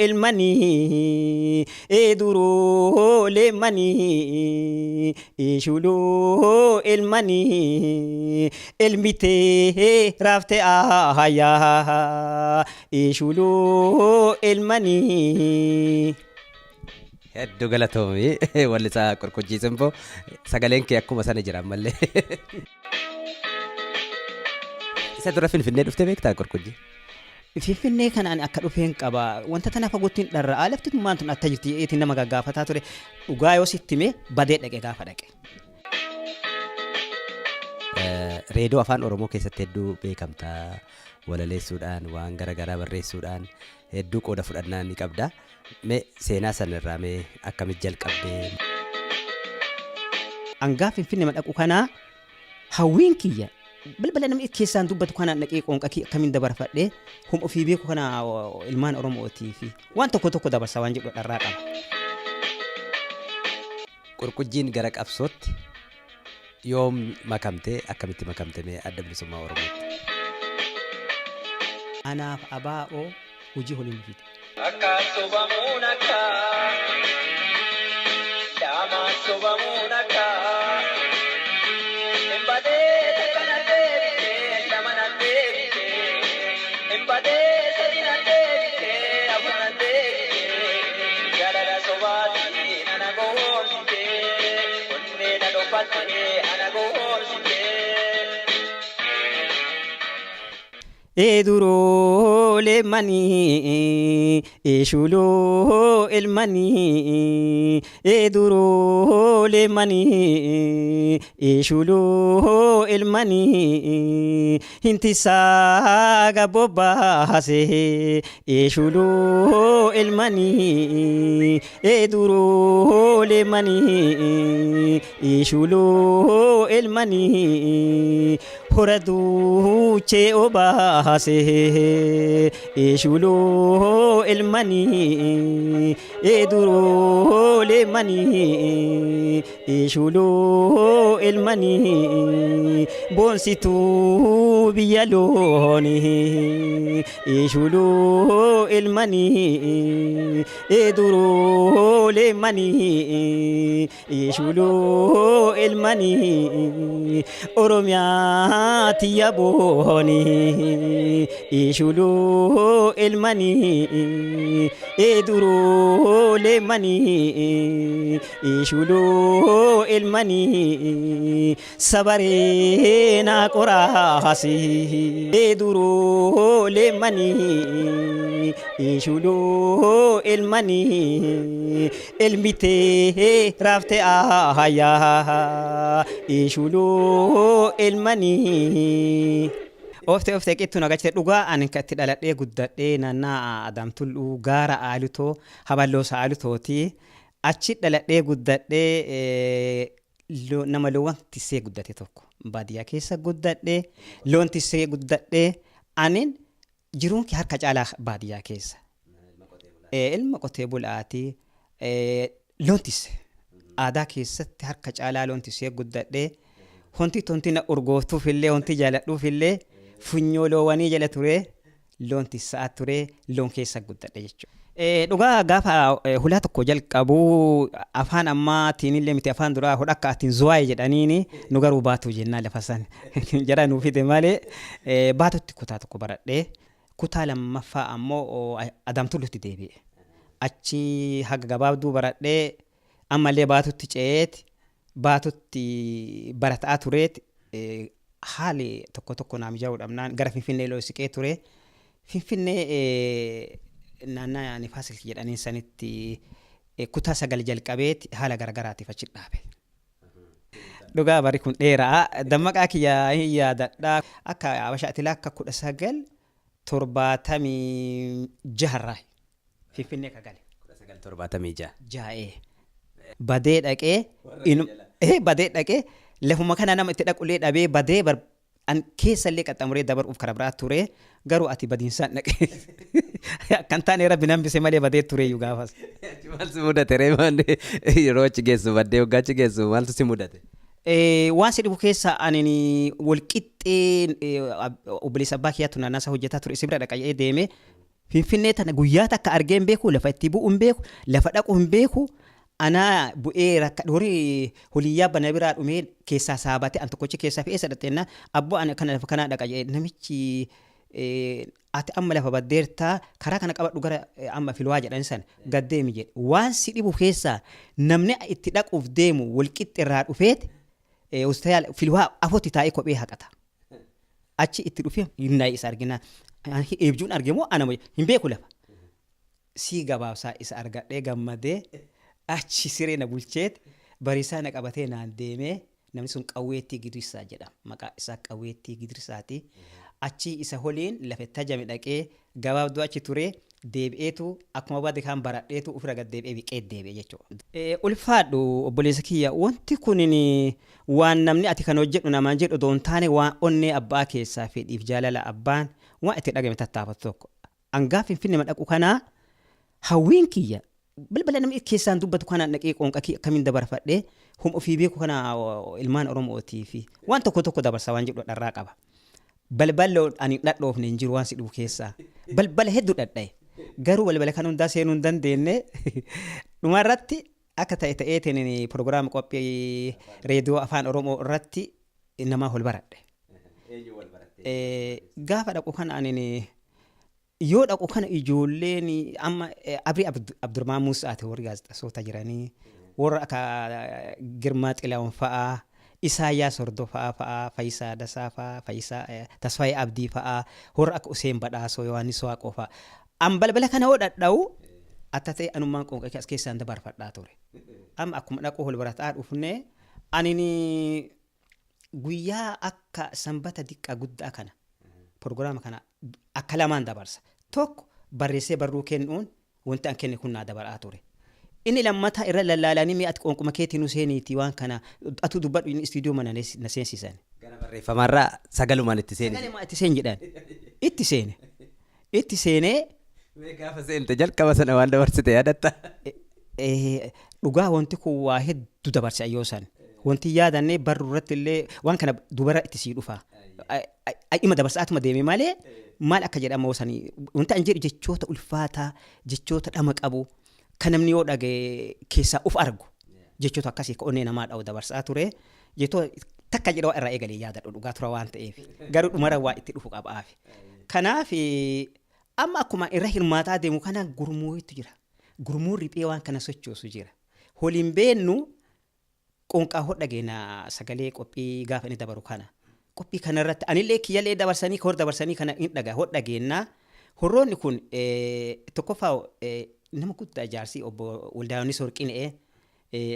ilmanii duroo leemmanii shuloo ilmanii ilmitee raaftee aayaa shuloo ilmanii. Hedduu galatoomii wallisaa Qorqojjiisin immoo sagaleen kee akkuma sana jira ammallee. Isa dura Finfinnee dhuftee beektaa Qorqojjii? Finfinnee kanaan akka dhufeen qaba wanta tana fagootiin dharraa lafti maan tun atta jirti eetiin nama gaggaafataa ture dhugaa yoo sitti mee badee dhaqe gaafa dhaqe. Reediyoo afaan Oromoo keessatti hedduu beekamtaa walaleessuudhaan waan garaagaraa barreessuudhaan hedduu qooda fudhannaa ni qabda. Mee seenaa sanarraa mee akkamitti jalqabdee? Angaa Finfinnee madhaqu kanaa hawwiin kiyya. Balbala namni keessaan dubbatu kanaan dhaqee qoonqa akkamiin dabarfadhee humna ofii beeku kana ilmaan Oromootii fi waan tokko dabarsa waan jedhu dharraa qaba. Qorqojjiin gara qabsootti yoom makamtee akkamitti makamtee mee adda bilisummaa Oromootti? Anaaf abaa'oo hojii holiin fide. Akka sobamuun akka daamaa sobamuun akka. Duroo leemmanii shuloo ilmanii duroo leemmanii shuloo ilmanii hintisaa gabobbaasee shuloo ilmanii duroo leemmanii shuloo ilmanii hora duuchee obaasee shuloo ilmanii duroo leemmanii shuloo ilmanii boonsituu biyya loonii shuloo ilmanii duroo leemmanii shuloo ilmanii Oromiyaa tiyya boonii shuloo ilmanii duroo leemmanii shuloo ilmanii sabaree naa qoraasii duroo leemmanii shuloo ilmanii ilmitee raaftee aayaa shuloo ilmanii. Oftee qixxu nagachite dhugaa ani katti dhaladhee guddadhee naannaa Adamtulluu gaara Aalutoo Haballoosa Aalutooti achi dhaladhee guddadhee nama loowwan tissee guddate tokko baadiyyaa keessa guddadhee loon tissee guddadhee anin jiruun kee harka caalaa baadiyyaa keessa ilma qotee bulaatii loon tisse aadaa keessatti harka caalaa loon tissee guddadhee honti na urgooftuufillee honti jaaladhuufillee funyoo loowwanii jala ture loon tissaa ture loon keessa guddadhe jechuudha. Dhugaa gaafa hulaa tokko jalqabuu afaan ammaatiinillee miti afaan duraa hodha akka atiin zuwaayee jedhaniini nu garuu baatu jennaa lafa san jedha nuu fide malee baatutti kutaa tokko baradhee kutaa lammaffaa ammoo Adamtulluutti deebi'e. Achi haga gabaabduu baradhee ammallee baatutti ce'eeti baatutti barataa tureeti haali tokko naam jaa'uudhaan gara Finfinnee loo siqee ture. Finfinnee naannaa Nifaasil jedhaniin sanitti kutaa 9 jalqabeeti haala garagaraatiif achi dhaabe. Dhugaa bari kun dheeraa dammaqaa kiyyaa hin yaadadhaa akka Habashaatti akka 1976 Finfinnee kagale. 1976. Badee dhaqee lafuma kana nama itti dhaqulee dhabee badee an keessallee qaxxamuree dabaruuf karaa biraa ture garuu ati badiinsaan dhaqee kan taane rabbi nambise malee badee ture iyyuu gaafas. Maaltu mudate reemaan yeroo achi geessu baddee waggaa achi geessu maaltu si mudate? Waan si dhibu keessa ani walqixxee obboleessa abbaa kiyyaatu naannasa hojjetaa ture sibira dhaqee deeme Finfinnee tana guyyaa takka argee hin beeku, lafa itti bu'u hin beeku, lafa dhaqu hin beeku. Anaa bu'ee rakka horii holiyyaa bana biraa dhumee keessaa saabate an tokkochi keessaa fe'ee sadhatteenna abboo ani kana lafa kanaa dhaqa jedhee namichi ati amma lafa baddeertaa karaa kana qabadhu gara amma filwaa jedhan san gaddeemi jedhe waan si dhibu keessaa namni itti dhaquuf deemu walqixxi irraa dhufeet ustayaal filwaa afootti taa'ee kophee haqata achi itti dhufee hinnaa isa argina eebjuun argamu anama hin beeku lafa sii gabaabsaa isa argadhee gammadee achi siree na bulcheet bariisaa na qabatee naan deemee namni sun Qawweettii Gidirsaa jedhama maqaa isaa Qawweettii Gidirsaati achi isa holiin lafetta jami dhaqee gabaabduu achi ture deebi'eetu akkuma baade kan baradheetu ofirra gad deebi'ee biqee deebi'e jechuudha. Ulfaadhu obboleessa kiyya wanti kunin waan namni ati kan hojjedhu namaan jedhu doon taane waan onnee abbaa keessaa fedhiif jaalala abbaan waan itti dhagame tattaafatu tokko angaa Finfinnee madhaqu kanaa hawwiin kiyya balbala namni keessaan dubbatu kana dhaqee qoonqa akkamiin dabarfadhee hum ofii beeku kana ilmaan Oromootii fi waan tokko dabarsa waan jedhu dharraa qaba. Balbala ani dhadhoofne hin jiru waan si dhufu keessaa balbala hedduu dhadhaye garuu balbala kan hundaa seenuu hin dandeenye dhumarratti akka ta'eetiin pirogiraama qophii reediyoo afaan Oromoo irratti namaa ol baradhe. Gaafa dhaqu kana ani yoo dhaqu kana ijoolleen amma Abrii Abdurmaan Muusaati warri gaazexeessota jiranii warra akka Girmaa Xilaawun fa'aa Isaayyaas Hordofaa fa'aa Fayisaa Dasaa fa'aa Fayisaa Tasfaayee Abdii fa'aa warra akka Useen Badhaasoo Yohaannis Waaqoo fa'aa an balbala kana hoo dhadha'u atta ta'e anummaan qoonqa as keessaan dabarfadhaa ture amma akkuma dhaquu ol barataa dhufne ani guyyaa akka sanbata diqqaa guddaa kana pirogiraama kana akka lamaan dabarsa tokko barreessee barruu kennuun wanti an kenne kun naa dabaraa ture. Inni lammataa irra lallaalanii mi'aati qoonquma keetiin Useeniiti waan kana atu dubbadhu inni istiidiyoo mana na seensisan. Gara barreeffamarraa sagalumaan itti seeni. Sagalumaan itti seen jedhan. Itti seene. Itti seenee. Gaafa seente jalqaba sana waan dabarsite yaadatta. Dhugaa wanti kun waa hedduu dabarse ayyoo san. Wanti yaadannee barru irratti illee waan kana dubara itti sii dhufa. Ima dabarsaatuma deeme malee maal akka jedhamu sanii wanti an jedhu jechoota ulfaataa jechoota dhama qabu. Kan namni yoo dhagee keessaa uf argu jechoota akkasii onnee namaa dha'u dabarsaa ture jechoota takka jedha waa irraa eegalee yaadadhu dhugaa tura waan ta'eef garuu dhumara waa itti dhufu qabaaf. Kanaaf amma akkuma irra hirmaataa deemu kana gurmuutu jira gurmuun riphee waan kana sochoosu jira holiin beennu qoonqaa hodhageena sagalee qophii gaafa inni dabaru kana qophii kanarratti anillee kiyyallee dabarsanii hor dabarsanii kana hin dhagaa hodhageennaa horroonni kun tokkoffaa nama guddaa jaarsi obbo Waldaayonis Warqinee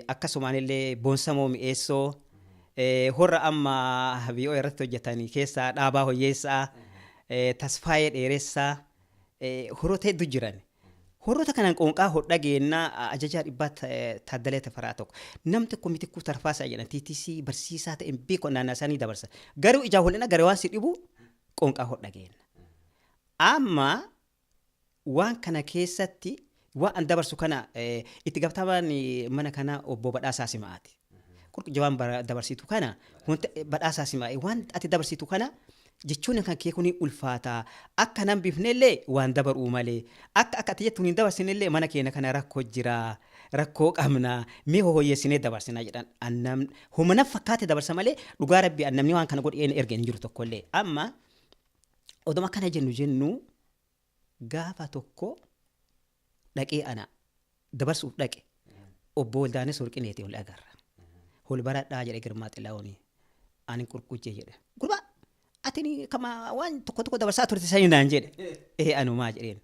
akkasumallee Boonsamoo Mi'eessoo horra amma VO irratti hojjetanii keessaa Dhaabaa Hoyyeessaa Tasfaayee Dheeressaa horoota hedduu jiran. Horoota kanaan qoonqaa hodhageennaa ajajaa dhibbaa Taaddalee Tafaraa tokko namni komitikuu Tarfaasaa jedhan TTC barsiisaa ta'een beeku naannaa isaanii dabarsa. Garuu ijaa hollina garee waan si dhibu qoonqaa hodhageenna. Amma waan kana keessatti waan dabarsu kana itti gaafatamaan mana kana obbo Badhaasaa Simaati. Jawaan dabarsitu kana wanti Badhaasaa Simaa'ee waan ati dabarsitu kana jechuun kan kee kuni ulfaataa akka nan bifnellee waan dabaruu malee akka ati jettuun hin dabarsinellee mana keenya kana rakkoo jira rakkoo qabna mee hoyyeessinee dabarsinaa jedhan annam humna fakkaate dabarsa malee dhugaa rabbi annamni waan kana godheen erga hin jiru tokkollee amma oduma kana jennu gaafa tokko dhaqee ana dabarsuuf dhaqe obbo Waldaanis Warqineeti ol agarra. Hol baradhaa jedhe Girmaa Xilaawuni ani qurqujjee jedhe. Gurbaa atini kama waan tokko dabarsaa turte sanii naan jedhe. Anumaa jedheen.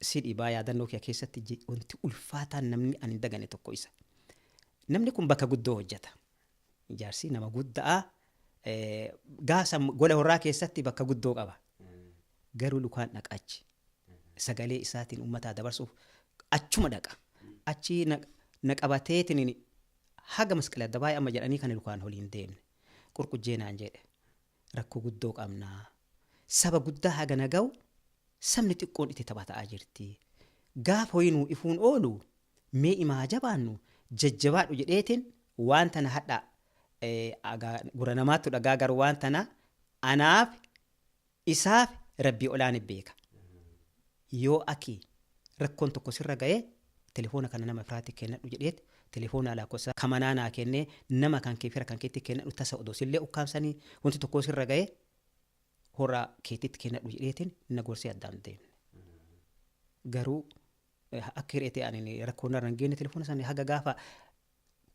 Sidii baa yaadannoo kee keessatti wanti ulfaataan namni ani dagane tokko isa. Namni kun bakka guddoo hojjeta. Ijaarsi nama guddaa gaasa gola horraa keessatti bakka guddoo qaba. Garuu lukaan dhaqaachi. Sagalee isaatiin uummataa dabarsuuf achuma dhaqa. Achi na qabateetiin haga masqala dabaayee amma jedhanii kan lukaan holiin deemne. Qurqujjee naan jedhe. Rakkoo guddoo qabnaa. Saba guddaa haga naga'u sabni xiqqoon itti taphataa jirti. Gaafa hoyinuu ifuun oolu mee imaa jabaannu jajjabaadhu jedheetiin waan tana hadha gura namaattu dhagaa garuu waan tana anaaf isaaf rabbii olaan beeka. yoo aki rakkoon tokko sirra ga'ee telefoona kana nama firaatti kennadhu jedheet telefoona lakkoofsa kamanaa naa kennee nama kan kee fira kan keetti kennadhu tasa odoo sillee ukkaamsanii wanti tokko sirra ga'ee horaa keetitti kennadhu jedheetiin na gorsee addaan deemne. Garuu akka hireetee ani rakkoon irra hin geenne telefoona isaanii haga gaafa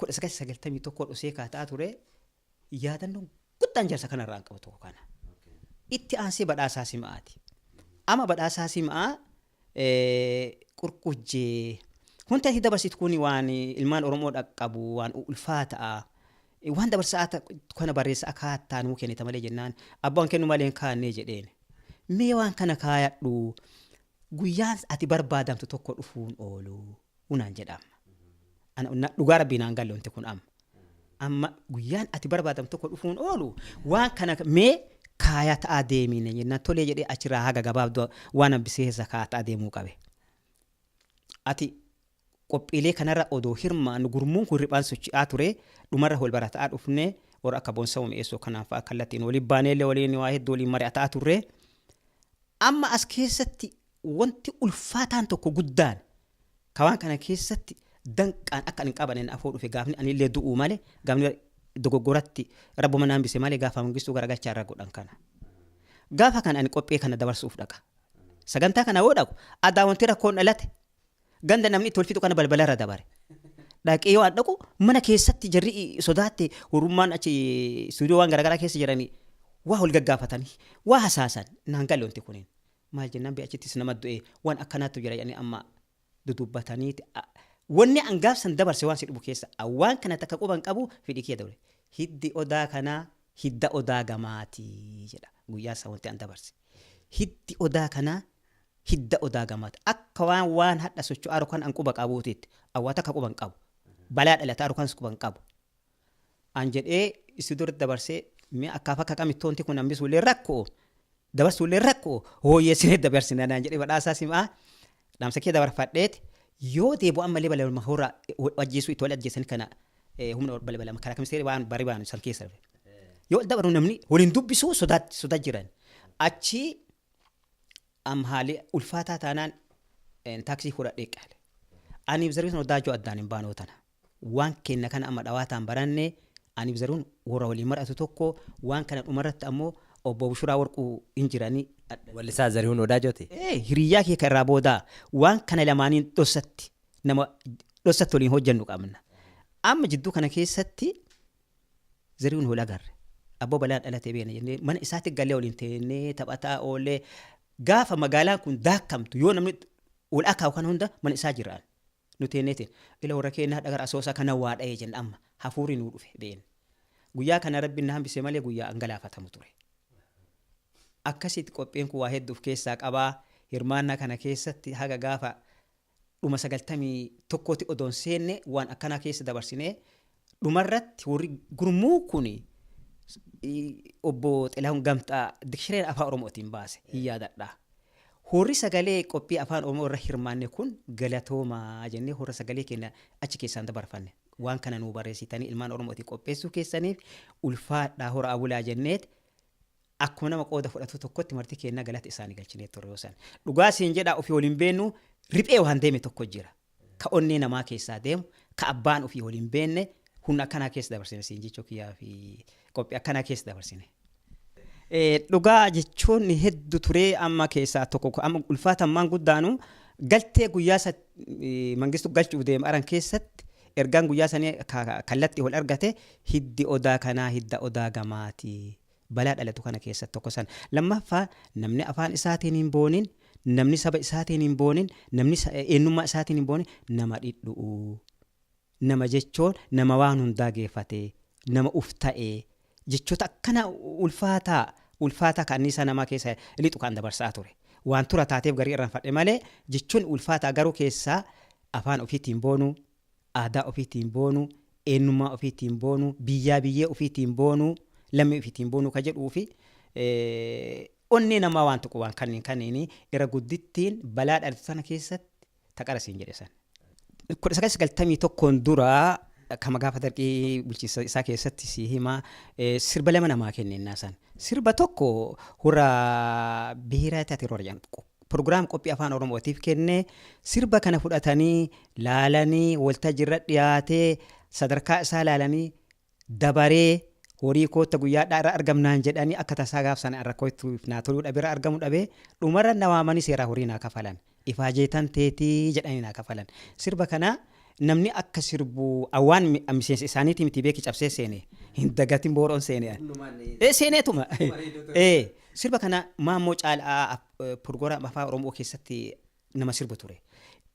1991 dhusee kaataa ture yaadannoon guddaan jaarsa kanarraan qabu tokko kana. Itti aansee badhaasaa sima'aati. Ama badhaasaa sima'aa qurqujjee hunta itti dabarsitu kuni waan ilmaan Oromoo dhaqqabu waan ulfaataa waan dabarsaa kana barreessa akkaataa nuu kennite malee jennaan abbaan kennu malee kaannee jedheen. Mee waan kana kaayadhu guyyaan ati barbaadamtu tokko dhufuun oolu unaan jedhama. Ana dhugaa rabbiin aan galle wanti kun amma guyyaan ati barbaadamtu tokko dhufuun oolu waan kana mee kaayaa ta'aa deemine jennaan tolee jedhee achirraa haga gabaabduu waan ambisee kaataa deemuu qabe. Ati qophiilee kanarra odoo hirmaannu gurmuun kun riphaan socho'aa ture dhumarra wal barataa dhufnee warra akka boonsa uumeessoo kanaaf kallattiin waliin baaneellee waliin waa hedduu waliin mari'ataa turre. Amma as keessatti wanti ulfaataan tokko guddaan kawaan kana keessatti danqaan akka hin qabanin afoo dhufe gaafni anillee du'uu malee gaafni dogoggoratti rabbuma naan bise malee gaafa mangistuu garagalchaa irra godhan kana. Gaafa kan ani qophee kana dabarsuuf dhaqa. Sagantaa kana yoo dhaqu addaa wanti rakkoon dhalate ganda namni tolfitu kana balbala irra dabare. Dhaqee yoo dhaqu mana keessatti jarri sodaatte hurummaan achi stuudiyoo waan garagaraa keessa jiranii waa wal gaggaafatanii waa hasaasan naan galle wanti kuniin. Maal jennaan bee achittis nama du'e waan akkanaatu jira jedhanii amma dudubbataniiti. Wanni an gaafsan dabarse waan si dhubu keessa waan kana takka quban qabu fidhi kee dabre. Hiddi odaa kanaa hidda odaa gamaatii jedha guyyaa isaa wanti an dabarse. Hiddi odaa kanaa hidda odaa gamaati. Akka waan hadha socho'aa kan an quba qabuutiitti awwaata akka quban qabu balaa dhalataa kan quban qabu. An jedhee isi dur dabarsee mee akkaaf akka qamittoonti kun hambisuullee rakkoo dabarsuullee rakkoo hooyyeessinee dabarsina naan jedhee badhaasaa simaa dhaamsa kee dabarfadheeti. Yoo deebi'u ammallee balbalama horaa ajjeesuu itti wal ajjeessan kana humna balbalama karaa kamiseeri waan bari waan san keessa darbe. Yoo dabaru namni waliin dubbisuu sodaa jiran achi haalli ulfaataa taanaan taaksii fudhadhee qaale. Ani bizaruun odaa joo addaan hin baanoo tana waan kenna kana amma dhawaataan baranne ani bizaruun warra waliin mar'atu tokko waan kana dhumarratti ammoo obbo Bushuraa Warquu hin jiranii. Wallisaa Zarihuun Odaa joote. Hiriyyaa kee kan irraa boodaa waan kana lamaaniin dhossatti nama dhossatti waliin hojjennu qabna. Amma jidduu kana keessatti Zarihuun wal agarre. Abboo balaan dhalatee beena jennee mana isaatti gallee waliin teennee taphataa oolee gaafa magaalaan kun daakkamtu yoo namni wal akaa'u kana hunda mana isaa jiraan. Nu teenneetiin ila warra keenyaa dhagar asoosaa kana waa dha'ee jenna amma hafuurri nuu dhufe beena. Guyyaa kana rabbiin na hambisee malee guyyaa angalaafatamu ture. Akkasitti qopheen kun waa hedduuf keessaa qabaa. Hirmaannaa kana keessatti haga gaafa dhuma 91tti odoon seenne waan akkanaa keessa dabarsinee dhumarratti warri gurmuu kun obbo Xilahuun Gamtaa dikshireen afaan Oromootiin baase hin yaadadha. Horri sagalee qophii afaan Oromoo irra hirmaanne kun galatoomaa jennee horra sagalee keenya achi keessaan dabarfanne. Waan kana nuu barreessitanii ilmaan Oromootiin qopheessuu keessaniif ulfaadhaa hora abulaa jenneet akkuma nama qooda fudhatu tokkotti marti keenna galata isaanii galchinee turre yoosan. Dhugaa siin jedhaa ofii waliin beennu riphee waan deeme tokko jira. Ka onnee namaa keessaa deemu ka abbaan ofii waliin beenne humna akkanaa keessa dabarsine siin jechuu kiyyaa fi qophii akkanaa keessa dabarsine. Dhugaa jechuun hedduu turee amma keessaa tokko amma ulfaatammaan guddaanu galtee guyyaa mangistuu galchuu deemu aran keessatti ergaan guyyaa sanii kallattii wal argate hiddi odaa kanaa hidda odaa gamaati. Balaa dhalatu kana keessatti tokko san. Lammaffaa namni afaan isaatiin hin boonin, namni saba isaatiin hin boonin, namni eenyummaa isaatiin hin boonin nama dhidhu'u. Nama jechuun nama waan hundaa geeffatee, nama uf ta'ee jechoota akkana ulfaataa kan isa namaa keessa lixu kan dabarsaa ture. Waan tura taateef garii irraan fadhe malee jechuun ulfaataa garuu keessaa afaan ofiitiin boonu, aadaa ofiitiin boonu, eenyummaa ofiitiin boonu, biyyee ofiitiin boonu. Lammii ofiitiin boonuu ka jedhuu fi onnee namaa waan tokko waan kanneen irra guddittiin balaa dhalatu sana keessatti taqara siin jedhe san. 1991 dura kama gaafa darqii bulchiinsa isaa keessatti si himaa sirba lama namaa kennennaa san. Sirba tokko hora biiraa taate roora jedhamu prograam qophii afaan oromootiif kenne sirba kana fudhatanii laalanii waltajjiirra dhiyaatee sadarkaa isaa laalanii dabaree horii kootta guyyaadhaa irra argamnaan jedhanii akka tasaa gaafsan rakkootuuf naa toluu dhabee argamu dhabee dhumarra na waamanii seeraa horii naa kafalan ifaa jeetan teetii jedhanii naa kafalan sirba kana namni akka sirbu awwaan miseensa isaaniitii miti beeki cabsee seene hin dagatin booroon seene seeneetuma sirba kana maammoo caalaa prograam afaan oromoo keessatti nama sirbu ture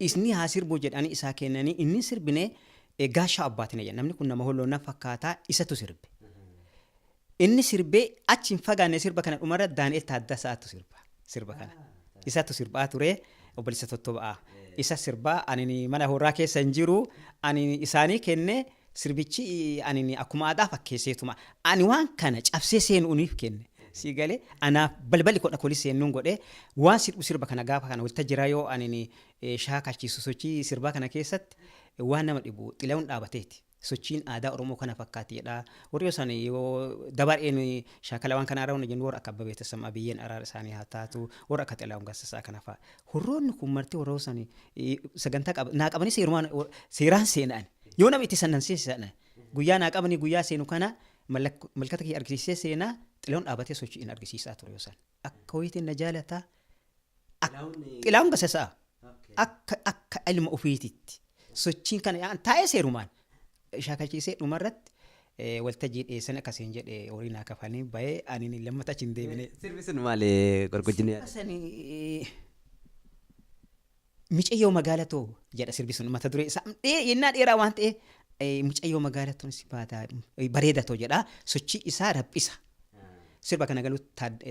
isni haa sirbu jedhanii isaa kennanii inni sirbine gaashaa abbaatiin jedhan namni kun nama holloonna fakkaataa isatu sirbe inni sirbee achi hin fagaanne sirba kana dhumarra Daani'el Taaddasaatu sirba kana isatu sirbaa ture obboleessa Tottoba'aa isa sirbaa ani mana horaa keessa hin jiru ani isaanii kenne sirbichi ani akkuma aadaa fakkeesseetuma ani waan kana cabsee seenuuniif kenne si galee anaaf balballi kodha kolis seenuun godhe waan sirba kana gaafa kana walitti jira yoo ani shaakalchiisu sochii sirbaa kana keessatti waan nama dhibu xila'uun dhaabateeti sochiin aadaa oromoo kana fakkaatiidha warri san yoo dabareen shaakala waan kana araawna jennu warra akka Abbabee Tasammaa biyyeen araara isaanii haa taatu warra akka Xilaahuun Gaassasaa kana fa'a horroonni kun marti warra san sagantaa naa qabanii seeraan seenan yoo nama itti sannan seensan guyyaa naa qabanii guyyaa seenu kana malkata kee argisiisee seenaa Xilaahuun dhaabatee sochiin argisiisaa ture yoo san akka wayitiin na jaalataa Xilaahuun Gaassasaa akka ilma ofiititti sochiin kana taa'ee seerumaan shaakalchiisee dhumarratti waltajjii dhiyeessan akkasiin jedhe horii naa kafalanii bahee ani lammata achi hin deebine. Sirbi sun maali gorgojjinee? Micayyoo magaalatoo jedha sirbi sun mata duree isaa yennaa dheeraa waan ta'e micayyoo magaalatoo si baataa bareedatoo jedha sochii isaa raphisa. Sirba kana galuu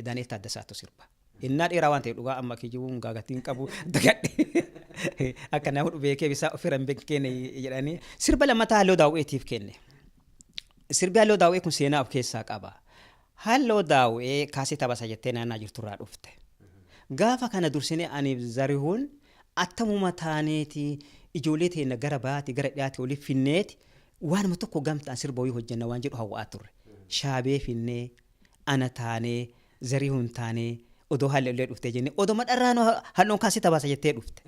Daani'el Taaddasaatu sirba. Yennaa dheeraa waan ta'e dhugaa amma kijibuun gaagatiin qabu dagadhe. Akka nama beekee bisaa ofirra hin beekne jedhanii sirba lammataa Halloo Daawweetiif kenne. Sirbi Halloo Daawwee kun seenaa of keessaa qaba. Halloo Daawwee kaasee taphasaa jettee naannaa jirturraa dhufte. Gaafa kana dursinee ani Zarihuun attamuma taaneeti ijoollee teenya gara baati gara dhiyaate oliif finneeti waanuma tokko gamtaan sirba wayii hojjenna waan jedhu hawwaa turre. Shaabee finnee ana taanee Zarihuun taanee odoo haallee dhuftee jenne odoo madharraan halloon kaasee taphasaa jettee dhufte.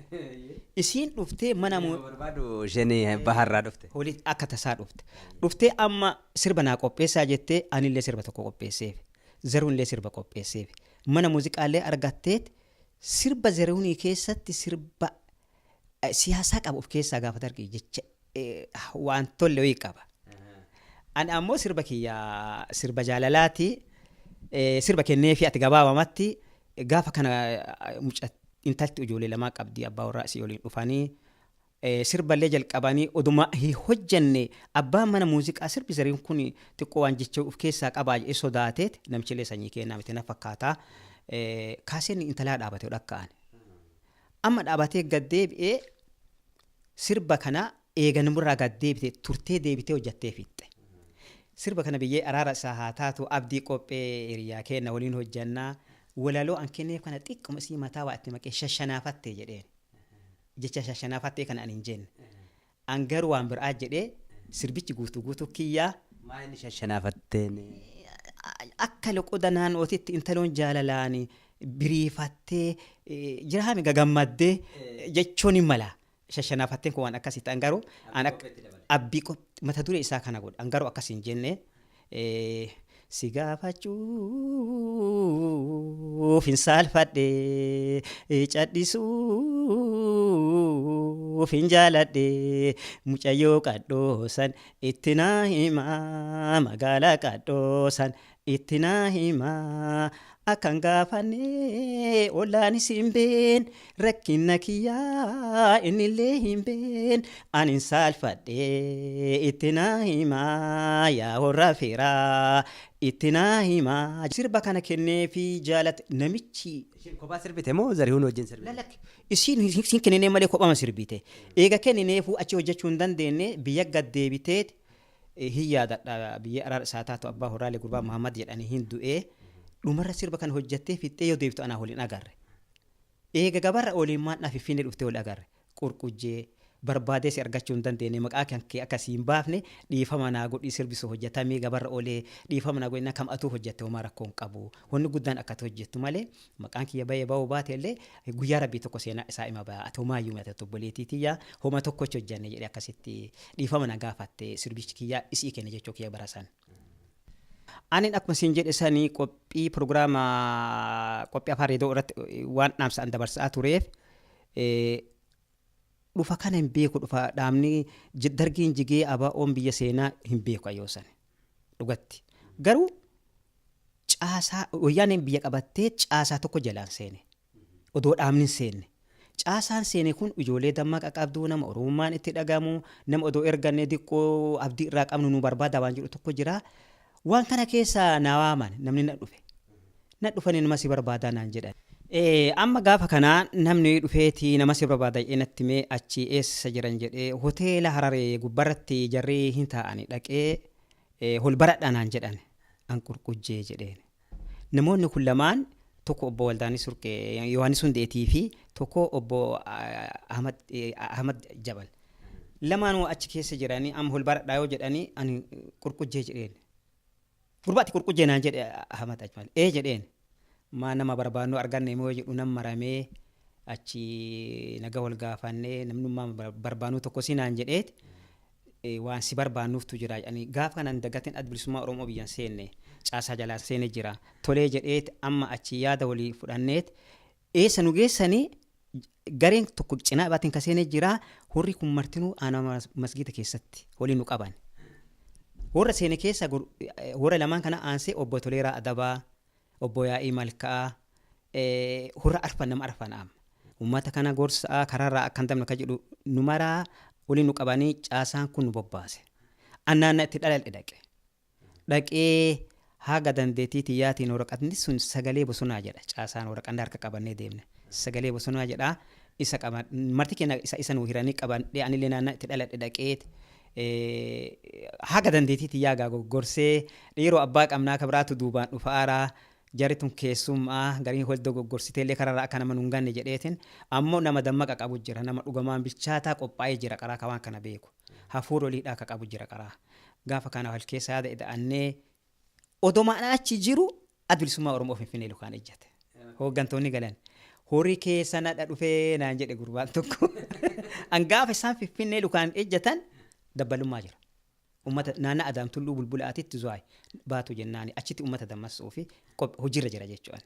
Isiin dhuftee mana barbaadu isheen baharraa dhufte. Hoolii akka tasaa dhufte. Dhuftee amma sirba naa qopheessaa jettee anillee sirba tokko qopheesseef. Zarihuunillee sirba qopheesseef. Mana muuziqaallee argatteet sirba Zarihuunii keessatti sirba siyaasaa qabu of keessaa gaafa dargee jecha waan tolle wayii qaba. Ani ammoo sirba kiyyaa sirba jaalalaati. Sirba kenneefi ati gabaabamatti gaafa kana intalti ijoollee lamaa qabdi abbaa warraa isii waliin dhufanii sirballee jalqabanii oduma hojjenne abbaan mana muuziqaa sirbi Zarihuun kun xiqqoo waan jecha of keessaa qabaa jedhee sodaateet namichillee sanyii kennaa miti na fakkaataa kaaseen intalaa dhaabatee dhaqqa'an. Amma dhaabatee gad deebi'ee sirba kana eeganumurraa gad deebitee turtee deebitee hojjattee fixxe. Sirba kana biyyee araara isaa haa taatu abdii qophee hiriyaa kenna waliin hojjannaa walaloo an kenneef kana xiqquma isii mataa waa itti maqee shashanaafattee jedheen jecha shashanaafattee kana ani hin jenne an garuu waan biraa jedhee sirbichi guutuu kiyyaa maa inni shashanaafatteen akka loqoda naannootitti intaloon jaalalaani biriifattee jiraame gagammaddee jechuun hin mala shashanaafatteen kun waan akkasii ta'an garuu an abbii mata duree isaa kana godha an garuu akkasiin jenne si gaafachuuf hin saalfadhe cadhisuuf hin jaaladhe mucayyoo qadhoosan itti naa himaa magaalaa qadhoosan itti naa himaa akkan gaafannee ollaanis hin been rakkina kiyyaa innillee hin been ani hin saalfadhee itti naa himaa yaa warra firaa itti naa himaa. Sirba kana kennee fi jaalate namichi. Kophaa sirbite moo Zarihuun wajjin sirbite? Lalakki isiin kennee malee kophama sirbite. Eega kennineefuu achi hojjechuu hin dandeenye biyya gad deebiteet hin yaadadha biyya araara isaa taatu abbaa horaalee gurbaa Muhammad jedhanii hin du'ee. Dhumarra sirba kana hojjattee fixxee yoo deebito anaa waliin agarre. Eega gabarra ooliin maan dhaaf finne dhuftee wal agarre. Qurqujjee barbaadee si argachuu hin dandeenye maqaa kan kee akkasii hin baafne dhiifama naa godhii sirbisu hojjetamee gabarra oolee dhiifama naa godhina kam atuu hojjette homaa rakkoo hin qabu wanni guddaan akkatu hojjettu malee maqaan kiyya bahee bahuu baate illee guyyaa rabbii tokko seenaa isaa ima ba'a ati homaa iyyuu mata obboleettii tiyya homa tokkochi hojjanne jedhee akkasitti dhiifama na gaafatte sirbichi kiyya isii kenne jechuu kiyya barasan. Ani akkuma siin jedhe sanii qophii afaan reediyoo irratti waan dhaamsa'an dabarsaa tureef dhufa kana hin beeku dhufa dhaamni dargiin jigee abaa'oon biyya seenaa hin beeku ayyoosan dhugatti garuu caasaa wayyaaneen biyya qabattee caasaa tokko jalaan seene odoo dhaamni hin seenne caasaan seene kun ijoollee dammaqa qabduu nama oromummaan itti dhagamu nama odoo erganne diqqoo abdii irraa qabnu nu barbaada waan jedhu tokko jira waan kana keessa na waaman namni na dhufanii nama si barbaadaa naan jedhan. Amma gaafa kanaa namni dhufeeti nama si barbaada jedheenatti mee achi eessa jiran jedhee hoteela Hararee gubbarratti jarree hin taa'anii dhaqee hol baradhaanaan jedhan an qurqujjee jedheen namoonni kun lamaan tokko obbo Waldaanii Surqee Yohaannis Hundeetii fi tokko obbo Ahmad Jabal lamaanuu achi keessa jiranii amma hol baradhaa yoo jedhanii ani qurqujjee jedheen gurbaatti qurqujjee naan jedhe Ahmad Ajmal jedheen maa nama barbaannu arganne moo jedhu nam maramee achi naga wal gaafannee namnummaa barbaannu tokko sinaan jedheet waan si barbaannuuftu jira jedhanii gaafa kanan dagatiin adbilisummaa Oromoo biyyan seenne caasaa jalaan seene jira tolee jedheet amma achi yaada walii fudhanneet eessa nu geessanii gareen tokko cinaa baatiin ka seene jira horri kun martinuu aanaa masgiida keessatti waliin nu qaban horra seene keessa horra lamaan kana aansee obbo Toleeraa Adabaa obbo Yaa'ii Malkaa horra arfan nama arfan am ummata kana gorsaa karaarraa akkan damna ka jedhu numaraa waliin nu qabanii caasaan kun nu bobbaase annaanna itti dhaqee haga dandeetii tiyyaatiin waraqatni sun sagalee bosonaa jedha caasaan waraqanni harka qabannee deemne sagalee bosonaa jedha isa qaban marti keenya isa nu hiranii qabannee anillee naanna itti dhaqee haga dandeetii tiyyaa gaa gorsee dhiiroo abbaa qabnaa kabiraatu duubaan dhufaaraa jaritun keessummaa gariin holda goggorsiteellee kararraa akka nama nun ganne jedheetin ammoo nama dammaqa qabu jira nama dhugamaan bilchaataa qophaa'ee jira qaraa ka waan kana beeku hafuura oliidhaa ka qabu jira qaraa gaafa kana wal keessa yaada ida'annee odomaan achi jiru adbilisummaa Oromoo Finfinnee lukaan ejjate hooggantoonni galan horii keessa nadha dhufee naan jedhe gurbaan tokko an gaafa isaan Finfinnee lukaan ejjatan dabbalummaa jira ummata naannaa Adaamtulluu bulbulaatitti zuwaay baatu jennaani achitti ummata dammassuu fi hojiirra jira jechuudha.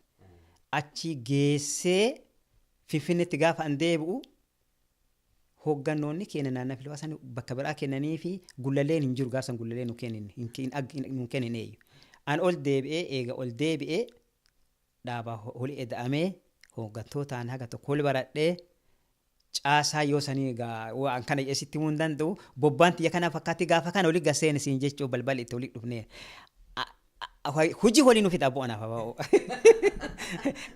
Achi geessee Finfinneetti gaafa an deebi'u hooggannoonni keenya naannaa filawaasan bakka biraa kennanii fi gulaleen hin jiru gaasan gulaleen nu kennin eeyyu. An ol deebi'ee eega ol deebi'ee dhaabaa holi eda'amee hooggantootaan haga tokko holi baradhee caasaa yoo sanii waan kana jeesitti himuu hin danda'u bobbaan tiyya kana fakkaatti gaafa kana olii gaseen siin jechuu balbal itti olii dhufnee hojii holii nuuf hidhaa bu'anaaf habaa'u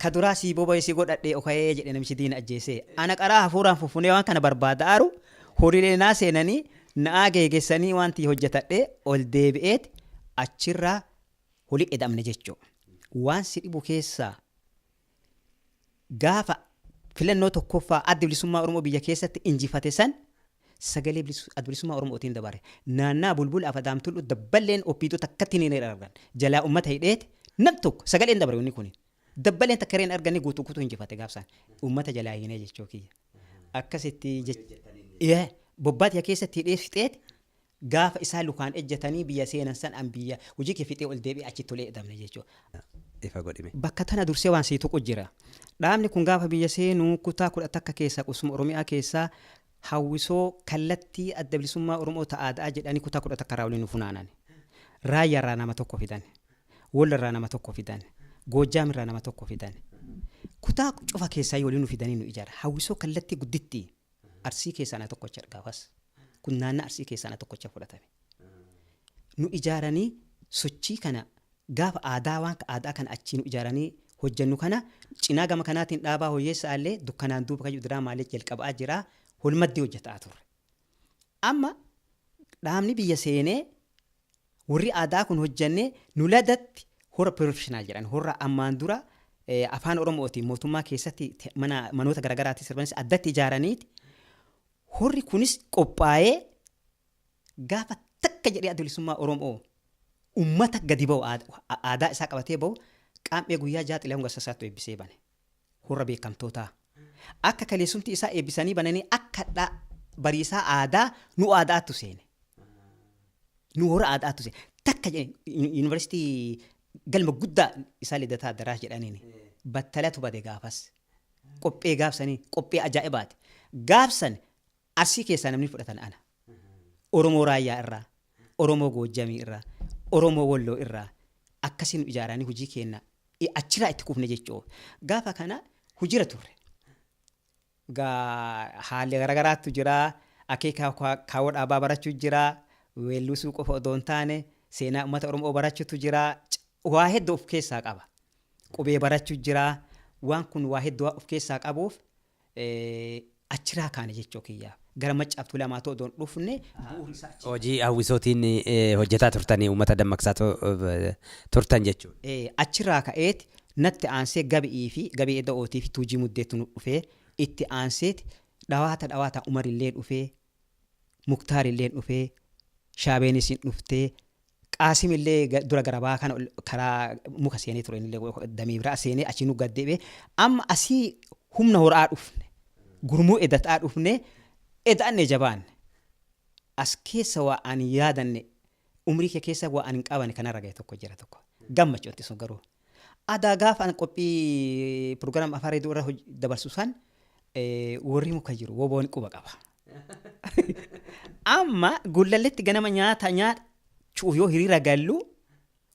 ka duraa sii boba sii godhadhee okayee jedhe namichi diina ajjeesee ana qaraa hafuuraan fufunee waan kana barbaadaaru horiilee naa seenanii na'aa geegessanii waan tiyya hojjetadhee ol deebi'eet achirraa holii edamne jechuu waan si dhibu keessaa gaafa filannoo tokkoffaa adda bilisummaa Oromoo biyya keessatti injifate san sagalee adda bilisummaa Oromootiin dabare naannaa bulbul Adaamtulluu dabballeen oppiidoo takkatti ni argan jalaa ummata hidheet nam tokko sagaleen dabare inni kun dabballeen takkareen arganii guutuu injifate gaafsan ummata jalaa hinee jechuu kiyya akkasitti bobbaatiya keessatti hidhee fixeet gaafa isaa lukaan ejjatanii biyya seenan san an biyya hojii kee fixee ol deebi'ee achi tolee edamne jechuudha. Bakka tana dursee waan sii tuqu jira. Dhaabni kun gaafa biyya seenuu kutaa 11 keessaa qusuma Oromiyaa keessaa hawwisoo kallattii adda bilisummaa Oromoo ta'aadaa jedhanii kutaa 11 irraa waliin funaanan. Raayyaa irraa nama tokko fidan. Walla irraa nama tokko fidan. Goojjaam irraa nama tokko fidan. Kutaa cufa keessaa waliin fidanii nu ijaara. Hawwisoo kallattii gudditti Arsii keessaa na tokkocha gaafas. Kun naannaa Arsii keessaa na tokkocha fudhatame. Nu ijaaranii sochii kana gaafa aadaa waan aadaa kan achi nu ijaaranii hojjennu kana cinaa gama kanaatiin dhaabaa hoyyeessaa illee dukkanaan duuba kayyuu diraamaalee jalqabaa jira holmaddii hojjetaa turre. Amma dhaabni biyya seenee warri aadaa kun hojjennee nu ladatti hora professional jedhan hora ammaan dura afaan Oromootiin mootummaa keessatti manoota garaagaraatti sirbanis addatti ijaaraniiti Horri kunis qophaa'ee gaafa takka jedhee adda bilisummaa Oromoo uummata gadi ba'u aadaa isaa qabatee ba'u qaam'ee guyyaa jaaxilee hanga sassaattu eebbisee bane. Horra beekamtootaa. Akka kaleessumti isaa eebbisanii bananii akka bariisaa aadaa nu aadaattu seene. Nu hora aadaattu seene. Takka yuunivarsiitii galma guddaa isaa Lidataa Addaraas jedhaniini. Battalatu bade gaafas. Qophee gaafsanii qophee ajaa'ibaati. Gaafsan Arsii keessaa namni fudhatan ana. Oromoo Raayyaa irraa, Oromoo Goojjamii irraa, Oromoo Walloo irraa akkasiin ijaaranii hojii kenna. Achirraa itti kufne jechuudha. Gaafa kana hojiirra turre. Haalli garagaraatu jira. Akeekaa kaawoo dhaabaa barachuu jira. Weellusuu qofa odoo hin taane seenaa uummata Oromoo barachuutu jira. Waa hedduu of keessaa qaba. Qubee barachuu jira. Waan kun waa hedduu of keessaa qabuuf achirraa kaane jechuu kiyyaaf. Gara Maccaaftuu Lamaatoo odoo hin dhufne hojii hawwisootiin hojjetaa turtanii uummata dammaqsaa turtan jechuudha. Achirraa ka'eeti natti aansee gabii eda'ootii fi tuujii muddeetu nu dhufee itti aanseeti dhawaata Umarillee dhufee Muktaarillee dhufee Shaabeenis dhuftee Qaasimillee dura garabaa kana karaa muka seenee ture illee damee biraa seenee achi nu gaddeebee amma asii humna horaa dhufne gurmuu edataa dhufne eda'anne jabaanne as keessa waa ani yaadanne umrii kee keessa waa ani hin qabanne kanarra ga'e tokko jira tokko gammachuutti sun garuu aadaa gaafa an qophii pirogiraam afaan reediyoo irra dabarsu san warri muka jiru woboon quba qaba. Amma gullalletti ganama nyaachuuf yoo hiriira gallu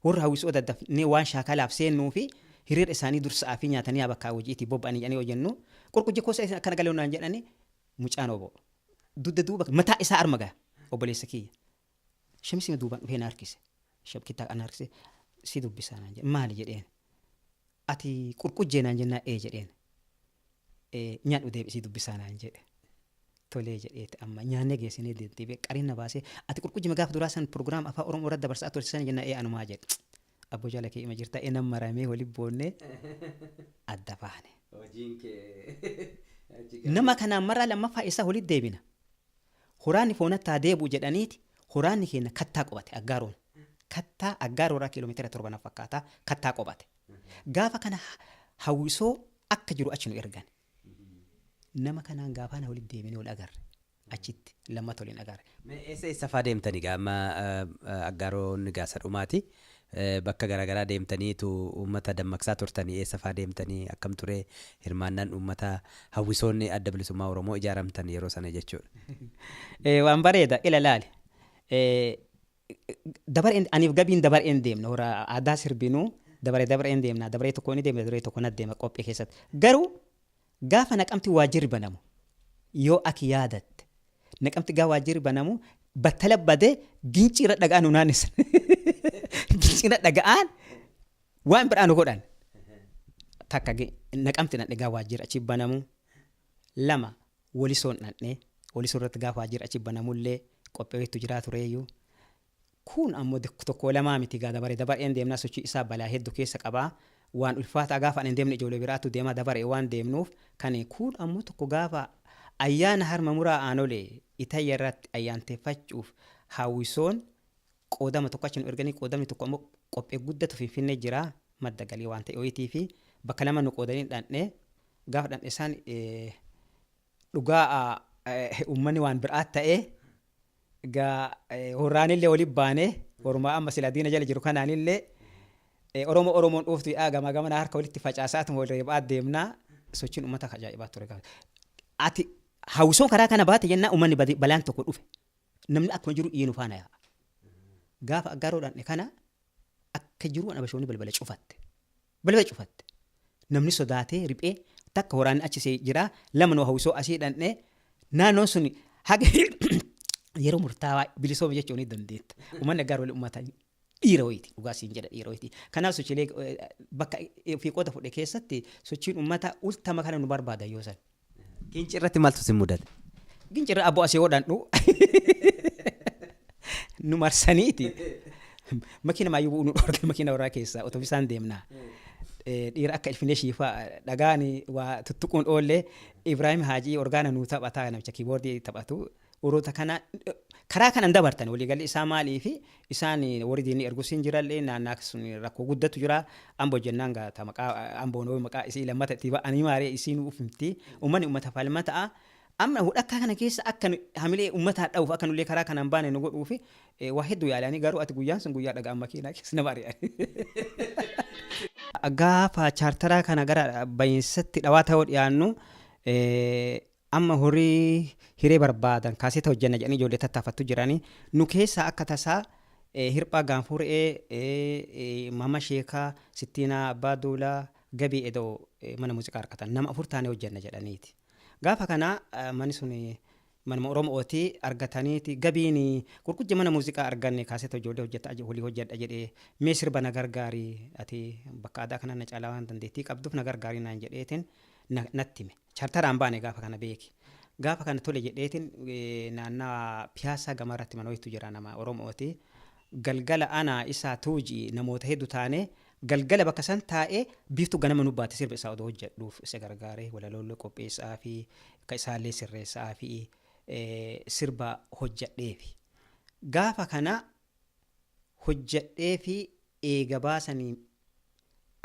warra hawwisoo daddafnee waan shaakalaaf seennuu fi hiriira isaanii dursaa fi nyaatanii bakka hojiitti bobba'anii jedhanii hojjennu qurqujji koosa akkana galee naan jedhanii mucaan obbo dudda duuba mataa isaa armaga obboleessa kiyya shamsi duubaan dhufee na harkise shabkitaa ana harkise si dubbisaa naan jedhe maali jedheen ati qurqujjee naan jennaa jedheen nyaadhu deebisii dubbisaa naan jedhe tolee jedheeti amma nyaanne geessinee deebee qarina baasee ati qurqujjii gaafa duraa san pirogiraam afaan Oromoo irratti dabarsaa tursiisan jennaa anumaa jedhe abbo jala kee ima jirta nam maramee wali boonne adda baane. Nama kanaan maraa lammaffaa isaa walitti deebina. Horaanni foonattaa deebi'u jedhaniiti horaanni keenya kattaa qobate aggaaroon. Kattaa aggaaroorraa kiiloomeetira 7 fakkaataa kattaa qobate. Gaafa kana hawwisoo akka jiru achi nu ergan. Nama kanaan gaafa na walitti deebinee wal agarre. Achitti lammata waliin agarre. Eessa fa'aa deemtanii gaama aggaaroon gaasa dhumaati? Bakka garaagaraa deemtaniitu uummata dammaqsaa turtanii eessa fa'aa deemtanii akkam ture hirmaannaan uummata hawwisoonni adda bilisummaa Oromoo ijaaramtan yeroo sana jechuudha. Waan bareeda ilaalaale. Aniif gabiin dabareen deemna hora aadaa sirbinuu dabareen deemna dabaree tokko ni deemna dabaree tokko na deema qophii keessatti garuu gaafa naqamti waajjirri banamu yoo aki yaadatte naqamti gaafa waajjirri banamu battala badee gincii irra dhagaan unaanis. Gincina dhaga'aan waan biraan godhan takka naqamti nan dhagaa waajjira achi banamu 2 walisoon dhandhee walisoo irratti gaafa waajjira achi banamullee qopheetu jira tureeyyuu kun ammoo tokko 2 miti gaa dabareen deemnaa sochii isaa balaa hedduu keessa qabaa waan ulfaataa gaafa an deemne ijoollee biraatu deema dabaree waan deemnuuf kan kun ammoo tokko gaafa ayyaana harma muraa aanolee itayya irratti ayyaanteeffachuuf hawwisoon qoodama tokko achi nu erganii qoodamni tokko ammoo qophee guddatu Finfinnee jira madda galii waan ta'e OIT fi bakka lama nu qoodanii dhandhee gaafa dhandhee isaan dhugaa uummanni waan biraa ta'ee horraanillee waliin baanee hormaa amma sila diina jala jiru kanaanillee Oromoon dhuuftu gama gamana harka walitti facaasaatu wal reebaa deemnaa sochiin uummata ajaa'ibaa ture. Ati hawwisoon karaa kana baate jennaa uummanni balaan tokko dhufe namni akkuma jiru dhiinu faana yaa'a. Gaafa aggaaroodhaan kana akka jiru waan abashoonni balbala cufatte namni sodaatee riphee takka horaanni achi jira 2 hawwisoo asii dhandhee naannoon sun haga yeroo murtaawaa bilisooma jechuun ni dandeetta uummanni aggaaroollee uummata dhiira wayiiti dhugaa siin jedha dhiira wayiiti kanaaf sochiilee bakka fiiqoota fudhe keessatti sochiin uummata ultama kana nu barbaada yoo san. Gincii irratti maaltu si mudate? Gincii irra abboo asii hodhandhu nu marsaniiti. Makiina maayyuu nu dhorgan makiina warraa keessaa otoo isaan deemnaa. dhiira akka ilfinee shiifaa dhagaani waa tuttuquun oollee Ibrahim Haajii orgaana nuu taphataa namicha kiiboordii taphatu uroota kana karaa kanan dabartan waliigalli isaa maalii fi isaan warri diinii ergusiin jirallee naannaa sun rakkoo guddatu jira amboo jennaan gaata maqaa amboon maqaa isii lammata itti ba'anii maaree isiin ufimti uummanni uummata falma ta'a amma hudhakkaa kana keessa akka hamilee uummataa dha'uuf akka nullee karaa kanaan baane nu godhuufi waa hedduu yaalanii garuu ati guyyaan sun guyyaa dhagaan makiinaa keessa nama ari'an. Gaafa chaartaraa kana gara bayinsatti dhawaa ta'uu dhiyaannu amma horii hiree barbaadan kaaseta hojjanna jedhanii ijoollee tattaafattu jiranii nu keessaa akka tasaa hirphaa gaanfuu re'ee mama sheekaa sittiinaa abbaa duulaa gabii edoo mana muuziqaa harkatan nama 4 taanee hojjanna jedhaniiti. Gaafa kana manni sun manuma Oromooti argataniiti gabiin gurgujja mana muuziqaa arganne kaaseta ijoollee hojjeta walii hojjedha jedhee mee sirba na gargaarii ati bakka aadaa kana na caalaa waan dandeettii qabduuf na gargaarii naan jedheetiin natti hime. Chaartaraan baane gaafa kana beeki. Gaafa kana tole jedheetiin naannaa piyaasaa gamarratti mana hoyitu jira nama Oromooti. Galgala ana isaa tuuji namoota hedduu taane galgala bakka san taa'ee biiftuu ganama nu baate sirba isaa odoo hojjedhuuf isa gargaaree walaloollee qopheessaa fi ka isaallee sirreessaa fi sirba hojjedheefi. Gaafa kana hojjedheefi eega baasanii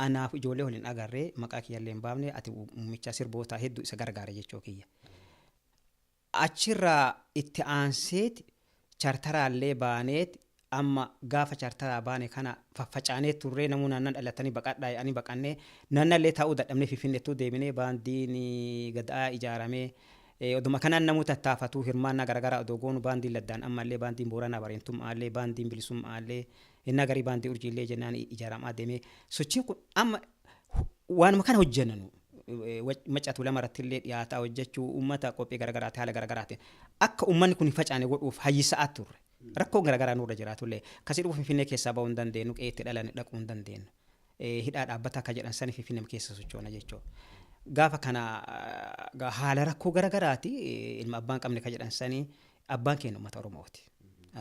anaaf ijoollee waliin agarree maqaa kiyyallee hin baafne ati muummicha sirboota hedduu isa gargaare jechuu kiyya. Achirraa itti aanseeti chaartaraallee baaneeti amma gaafa chaartaraa baane kana faffacaanee turree namuu naannan dhalatanii baqadhaa jedhanii baqannee naannallee taa'uu dadhabnee Finfinneettuu deebinee baandiin gadaa ijaaramee oduma kanaan namuu tattaafatuu hirmaannaa garaagaraa odoo goonu baandiin laddaan ammallee baandiin booranaa bareentummaallee baandiin bilisummaallee innaa garii baandii urjiillee jennaan ijaaramaa deemee sochiin kun amma waanuma kana hojjennanu maccaatu lamarattillee dhiyaataa hojjechuu uummata qophii garaagaraati haala garaagaraatiin akka uummanni kun hin facaane godhuuf hayyisaa turre. Rakkoo garaagaraa nurra jiraatullee kasii dhufu Finfinnee keessaa ba'uu hin dandeenyu qeetti dhalan dhaquu hin dandeenyu hidhaa dhaabbata akka jedhan sani Finfinnee keessa sochoona jechuudha. Gaafa kana haala rakkoo garaagaraati ilma abbaan qabne ka jedhan sani abbaan keenya uummata Oromooti.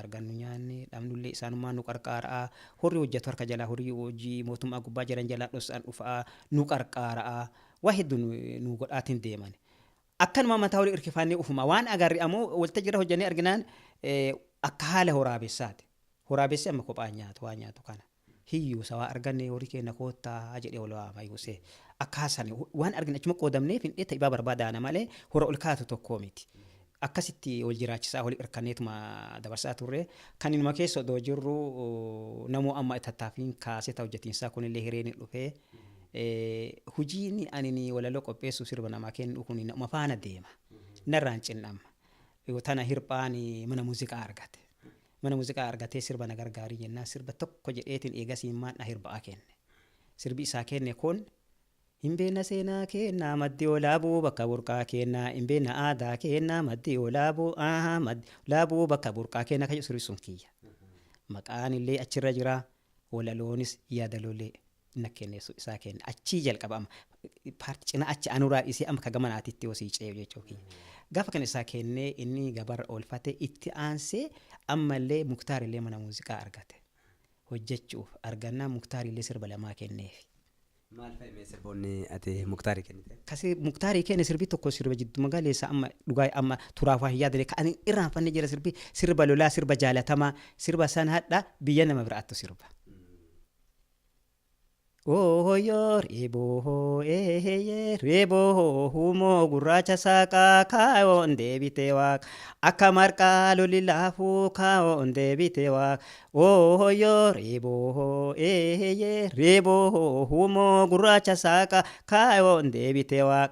Argannu nyaanni dhabnullee isaanummaa nu qarqaaraa horii hojjetu harka jalaa horii hojii mootummaa gubbaa jiran jalaa dhosaan dhufaa nu qarqaaraa waa hedduu nu godhaatiin deeman. Akkanuma mataa olii irkifaannee ufuma waan agarri ammoo waltajjira hojjannee arginaan akka haala waraabessaati. Waraabessi amma kophaa nyaatu waa nyaatu kana. Hiyyuu sawaa arganne horii keenya koottaa jedhee ol waama yuusee. Akkaasan waan argine achuma qoodamnee findhee ta'ibaa barbaadaana malee hora ol kaatu tokkoo miti. Akkasitti wal jiraachisaa olii irkanneetuma dabarsaa turre kan inuma keessa odoo jirru namoo amma tattaaffiin kaasee ta'u hojjetiinsaa kunillee hireen dhufee hojiin ani walaloo qopheessuu sirba namaa kennu kun nama faana deema. Narraan cinnama. Tana hirphaan mana muuziqaa argate. Mana muuziqaa argatee sirba na gargaarii jennaan sirba tokko jedheetiin eegasiin maadha hirbaa kenne. Sirbi isaa kenne kun hin beekna seenaa kennaa maddi olaabuu bakka burqaa kennaa hin beekna aadaa kennaa maddi olaabuu laabuu bakka burqaa kennaa kan sirbi sun kiyya. Maqaan illee achirra jira walaloonis yaadaloolee na kenneessu isaa kenne achii jalqaba amma paartii cina achi anuraa isii amma kagamanaatitti hosii ceeyu jechuu kiyya. Gaafa kan isaa kennee inni gabarra oolfate itti aansee ammallee muktaarillee mana muuziqaa argate. Hojjechuuf argannaa muktaarillee sirba lamaa kenneefi. Maal fa'i sirboonni ati muktaarii kennite? Kasi muktaarii kenne sirbi tokko sirba jiddu magaaleessa amma dhugaa amma turaaf waa yaadale kan irraanfanne jira sirba lolaa sirba jaalatamaa sirba san hadha biyya nama biraattu sirba. Oh yo rebo rebo humo gurracha saka kayo ndebite wak akamarka lolilafu kayo ndebite wak oh yo rebo rebo humo gurracha saka kayo ndebite wak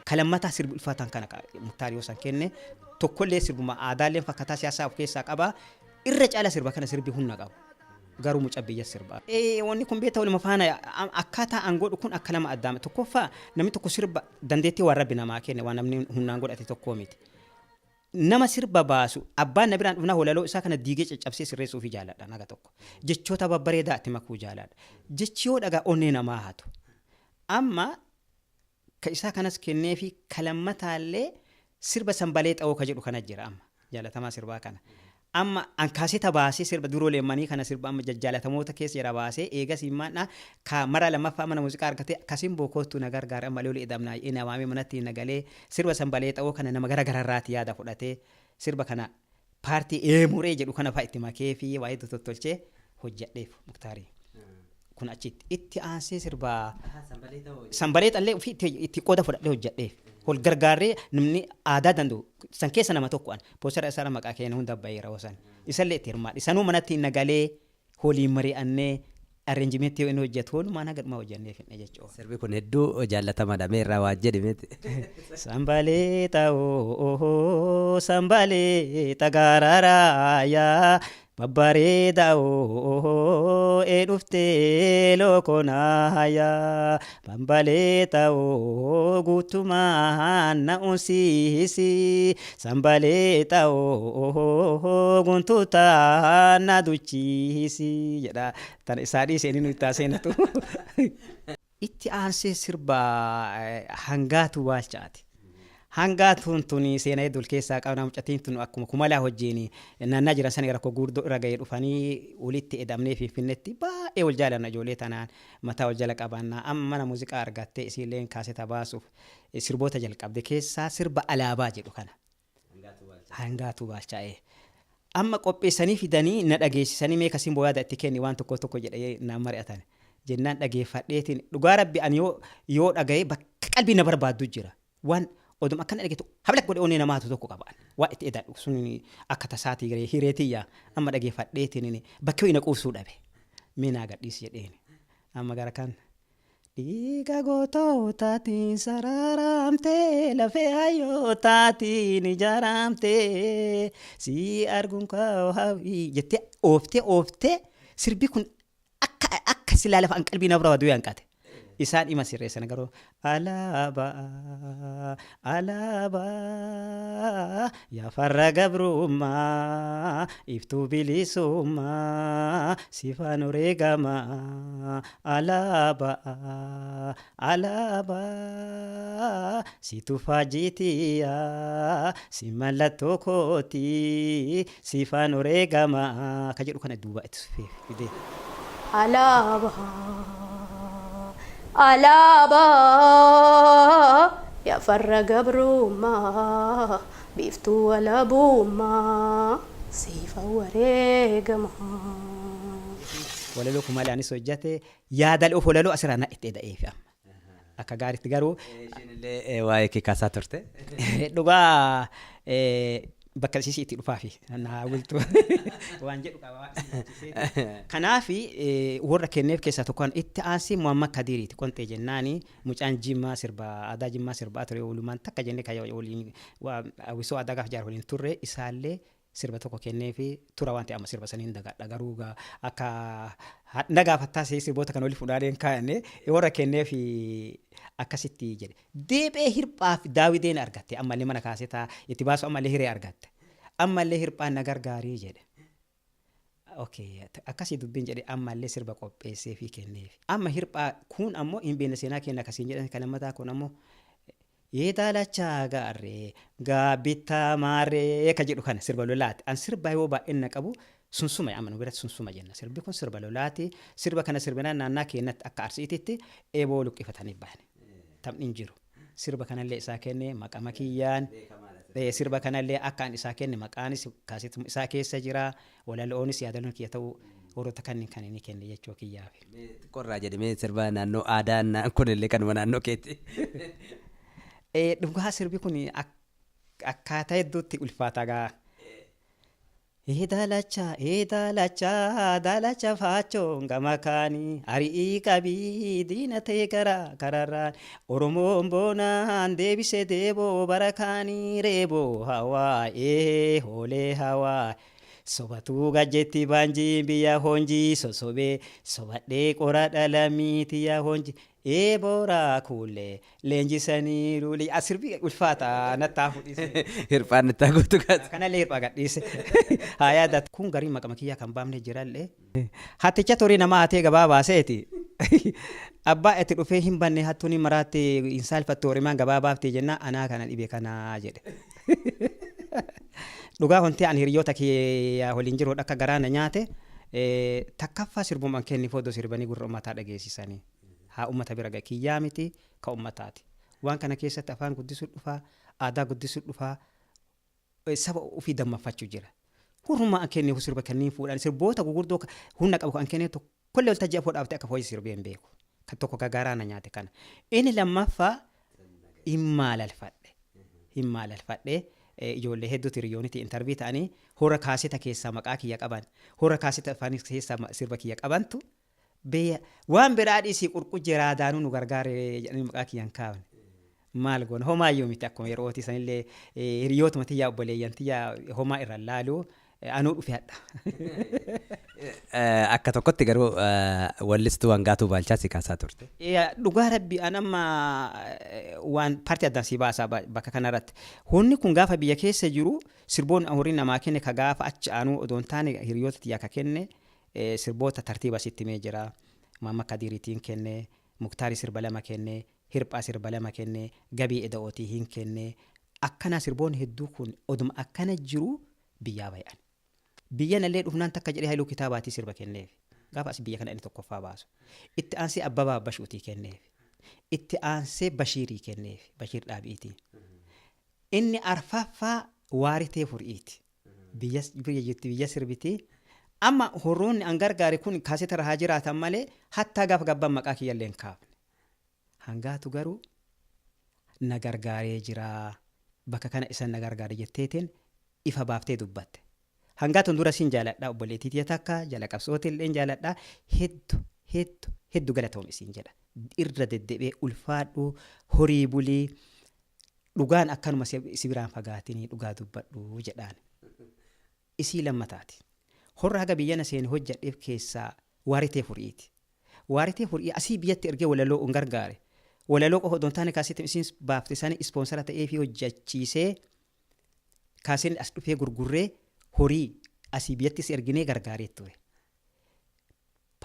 Kalammata sirbi ulfaataan kana muktaarii osoo kenne tokkollee sirbuma aadaaleen fakkaataa siyaasaa of keessaa qaba irra caala sirba kana sirbi humna qabu garuu mucaa biyya sirbaa. Wanni kun beektaa waluma faana akkaataa aangoodhu kun akka lama addaame tokkoffaa namni tokko sirba dandeettii waan rabbi namaa kenne waan namni humnaan godhate tokkoo miti. nama sirba baasu abbaan na biraan dhufnaa walaloo isaa kana diigee caccabsee sirreessuufi jaaladha naga tokko jechoota babbareedaa itti makuu jaaladha jechi yoo dhagaa onnee namaa haatu amma ka isaa kanas kennee fi kalammataallee sirba sanbalee xa'oo ka jedhu kana jira amma jaalatamaa sirbaa kana amma an kaaseta baasee sirba duroo leemmanii kana sirba amma jajjaalatamoota keessa jira baasee eegas himmaadha ka mara lammaffaa mana muuziqaa argatee akkasiin bookootu na gargaara amma lolee edamnaa ina waamee manatti nagalee sirba sanbalee xa'oo kana nama gara gararraati yaada fudhatee sirba kana paartii eemuree jedhu kana fa'aa itti makee fi waa'ee tottolchee hojjedheef muktaarii kun achitti itti aansee sirba sanbalee xallee ofii itti qooda fudhadhee hojjedheef hol gargaarree namni aadaa danda'u san keessa nama tokko an poosara isaa maqaa keenya hunda baay'eera wasan isallee itti hirmaadhe sanuu manatti nagalee holiin mari'annee arreenjimentii inni hojjetu walumaa nagadmaa hojjennee finne jechuudha. Sirbi kun hedduu jaallatamaadha mee irraa waan jedhimeeti. Sambalee ta'oo sambalee tagaaraayaa babbareedaa'oo dhuftee lookonaayaa sambalee ta'oo guutumaan na unsiisi sambalee ta'oo guntuutaan na duchiisi jedha tan isaa dhiisee inni nuti taaseenatu. Itti aansee sirba hangaatu waalchaati. Hangaatuun tuni seenaa hedduu keessaa qabna mucatiin tun akkuma kumalaa hojjeeni naannaa jiran sana rakkoo guddoo irra ga'ee dhufanii walitti edamnee finfinnetti baay'ee wal jaalanna ijoollee tanaan mataa wal jala qabannaa amma mana muuziqaa argattee isiilleen kaaseta baasuuf sirboota jalqabde keessaa sirba alaabaa jedhu kana hangaatu waalchaa'ee amma qopheessanii fidanii na dhageessisanii mee kasiin booyaada itti kenni waan tokko jedhee naan mari'atan jennaan dhageeffadheetiin dhugaa rabbi ani yoo dhaga'ee bakka qalbii na barbaaddu jira waan oduma akkana dhageetu hablak godhe onnee namaatu tokko qabaan waa itti edaadhu sun akka tasaatii garee hireetiyyaa amma dhageeffadheetiin bakka ho'i na quubsuu dhabe minaa gadhiis jedheen amma gara kan dhiiga gootootaatiin saraaramtee lafee hayyootaatiin ijaaramtee si arguun kaawwii jettee ooftee sirbi kun akka silaa lafa an qalbii na barbaadu yaanqate. Isaan ima sirreessan garuu alaabaa yaa farra gabrummaa iftuu bilisummaa sifaan wareegamaa alaabaa si tufaa jiitiyaa si mallattoo kootii sifaan wareegamaa ka jedhu kana duuba itti fidee. Alaabaa yaa farra gabrummaa biiftuu alaabummaa siifa wareegamaa. Walaloo kumalaanis hojjate yaadal of walaloo asirraa na itti eda'eef amma akka gaariitti garuu. Ishiinillee waa'ee kee kaasaa turte. Dhugaa bakka ishii itti dhufaafi naa bultu waan jedhu qaba. Kanaaf warra kenneef keessaa tokkoon itti aansee Muhammad Kadiriiti qontee jennaani mucaan Jimmaa sirba aadaa Jimmaa sirbaa ture walumaan takka jennee kan waliin wisoo aadaa gaaf jaar waliin turre isaallee sirba tokko kenneefi tura waan ta'e amma sirba saniin dagadha garuu akka nagaafattaa sirboota kan waliin fuudhaaleen kaa'anne warra kenneefi akkasitti jedhe deebee hirphaaf daawideen argatte ammallee mana kaasetaa itti baasu ammallee hiree argatte ammallee hirphaan na gargaarii jedhe okay akkasii dubbiin jedhe ammallee sirba qopheessee fi kenneefi amma hirphaa kun ammoo hin beekne seenaa kenna akkasiin jedhan kan lammataa kun ammoo yeedaalachaa gaarree gaabittaa maarree ka jedhu kana sirba lolaati an sirba yoo baay'een na qabu sunsuma yaamanu biratti sunsuma jenna sirbi kun sirba lolaati sirba kana sirbinaan naannaa keenyatti akka arsiititti eeboo luqqifatanii baane taphni hin jiru sirba kanallee isaa kenne maqama kiyyaan sirba kanallee akka an isaa kenne maqaanis kaasitu isaa keessa jira walaloonis yaadaloon kiyya ta'uu warroota kanneen kan inni kenne jechuu kiyyaaf. Qorraa jedhamee sirba naannoo aadaan kunillee kanuma naannoo keetti. Dhugaa sirbi kun akkaataa hedduutti ulfaataa gaa. Daalacha faachoon gama kaanii ari'ii qabii diina ta'e kararraan Oromoon boonaan deebisee deeboo bara kaanii reeboo hawaa hoolee hawaa Sobatuu gajjetti baanjii biyya honjii sosobee sobadhee qora dhalamiiti yaa honjii. Boora kuulee leenjisanii luulee asirbii ulfaata nattaa fudhise. Hirphaan itti haguutu kaasa. Kanallee hirphaa gadhiise. Haa yaadatu. Kun garii maqama kiyyaa kan baafne jirallee. Hatticha torii nama hatee gabaa baaseeti. Abbaa itti dhufee hin banne hattuuni maraatti hin saalfattu horimaan gabaa baaftee jennaa anaa kana dhibee kanaa jedhe. Dhugaa hontii ani hiriyoota kiyyaa waliin jiru akka garaana nyaate takkaffaa sirbumaan kenni foodoo sirbanii gurra ummataa dhageessisanii. Haa ummata bira kiyyaa miti ka ummataati. Waan kana keessatti afaan guddisuu dhufaa, aadaa guddisuu dhufaa, saba ofii dammaffachuu jira. Hurrumaa kenni sirba kenniin fuudhan sirboota gurguddoo humna qabu kan kenneetu kollee waltajjii afoo dhaabtee akka fooyyee sirbee hin beeku. Kan tokko garaana nyaate kana. Inni lammaffaa hin maalalfadhe. Ijoollee hedduutu hiriyoonitti intarvii ta'anii hora kaaseta keessaa maqaa kiyya qaban hora kaaseta afaan keessaa sirba kiyya qabantu waan biraa dhiisii qurqujjee raadaanuu nu gargaare jedhanii maqaa kiyyan kaaban maal goona homaayyuu miti akkuma yerootii sanillee hiriyootuma tiyyaa obboleeyyan tiyyaa homaa irra laaluu anuu dhufe hadha. Akka tokkotti garuu wallistuu Hangaatuu Baalchaa si kaasaa turte. Dhugaa rabbi an amma waan paartii addaan si baasaa bakka kanarratti. Hunni kun gaafa biyya keessa jiru sirboon horii namaa kenne ka gaafa achi aanuu odoon taane hiriyoota tiyyaa ka kenne sirboota tartiiba sitti mee jira. Mamma Kadiiriitiin kenne, Muktaarii sirba lama kenne, Hirphaa sirba lama kenne, Gabii Eda'ootii hin kenne. Akkana sirboon hedduu kun oduma akkana jiru biyyaa bayan. Biyya nallee dhufnaan takka jedhee Hailuu Kitaabaatii sirba kenneef. Gaafa as biyya kana inni tokkoffaa baasu. Itti aansee Abbabaa Bashuutii kenneef. Itti aansee Bashiirii kenneef. Bashiir Dhaabiitii. Inni arfaffaa Waaritee Furiiti. Biyya sirbitii. Amma horroonni an gargaare kun kaaseta rahaa jiraatan malee hattaa gaafa gabbaan maqaa kiyyallee hin kaafne. Hangaatu garuu na gargaaree jira. Bakka kana isan na gargaare jetteetiin ifa baaftee dubbatte. Hangaatuun dura siin jaaladha obboleettii tiyya takka jala qabsootillee jaaladha hedduu galatoom isiin jedha. Irra deddeebi'ee ulfaadhu horii bulii dhugaan akkanuma si biraan fagaatinii dhugaa dubbadhu jedhaan. Isii lammataati. Horra haga biyyana seen hojjadheef keessaa Waaritee Furiiti. Waaritee Furii asii biyyatti ergee walaloo un gargaare. Walaloo qofa odoon taane kaasee isiin baafte isaanii ispoonsara ta'ee fi hojjachiisee kaaseen as dhufee gurgurree horii asii biyyattis erginee gargaaree ture.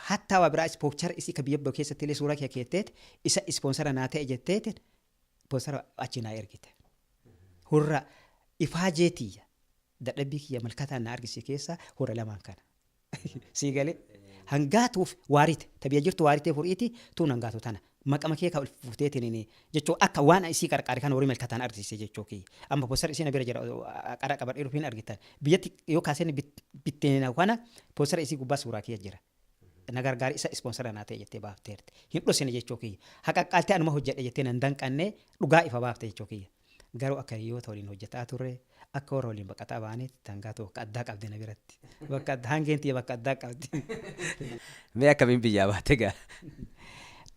Hattaa waa biraa ispoonchara isii ka biyya keessatti illee suuraa kee keetteet isa ispoonsara naa ta'e jetteetiin ispoonsara achi naa ergite. Horra ifaa jeetiyya dadhabbii kiyya malkataan na argisi keessa horra lamaan kana. Sii galee hangaatuuf waarite tabiyya jirtu Waaritee Furiiti tuun hangaatu tana. Maqama kee ka ulfuuteetiin jechuun akka waan isii qarqaare kan horii malkataan argisiise jechuu kiyya. Amma poostar isii na bira jira qara qabadhee dhufiin argitan. Biyyatti yoo kaaseen bitteen kana poostar isii gubbaa suuraa kiyya jira. Na gargaari isa ispoonsara naa ta'e jettee baafteerti. Hin dhosine jechuu kiyya. Haqaqqaaltee anuma hojjedhe jettee nan danqannee dhugaa ifa baafte jechuu kiyya. Garuu akka hiriyoota waliin hojjetaa turre akka warra waliin baqataa baaneetti hangaatu bakka addaa qabdi na biratti. Bakka hangeen tiyya bakka addaa qabdi. Mee akkamiin biyyaa baate gaa?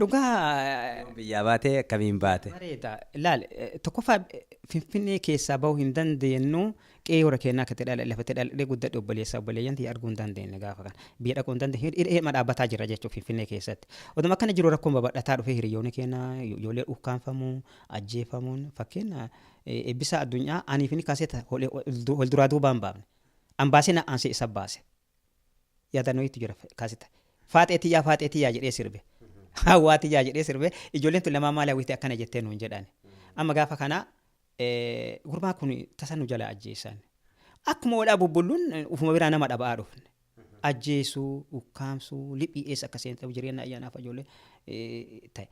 Dhugaa Biyyaa baatee akkamiin baate? bareeda. Ilaal tokkoffaa Finfinnee keessaa bahuu hin dandeenyu qe'ee hora kennaa akka ta'e lafatee dhaladhee guddadhe obboleeyyan tiyya arguu hin dandeenye gaafa kana. Biyya dhaquu hin dandeenye hidhee dhaabbataa jira jechuudha Finfinnee keessatti. Oduma akkana jiru rakkoon babal'ataa dhufee hiriyoonni kennaa ijoollee ukkaanfamuu ajjeefamuun fakkeenya eebbisa addunyaa anii fi kaaseeta wal duraa duubaan baafne. Ambaasee na aansee isa baase. Yaadannoo itti jira kaaseeta. Faaxee tiyyaa jedhee sirbe. Hawaati yaa jedhee sirbe ijoolleen tun lamaa maal hawwite akkana jettee nuun jedhan. Amma gaafa kana gurbaa kun tasa nu jala ajjeessan. Akkuma wadhaa bubbulluun ufuma biraa nama dhabaa dhufne. Ajjeesuu, ukkaamsuu, liphii eessa akka seenxabu jireenya ayyaanaaf ijoollee ta'e.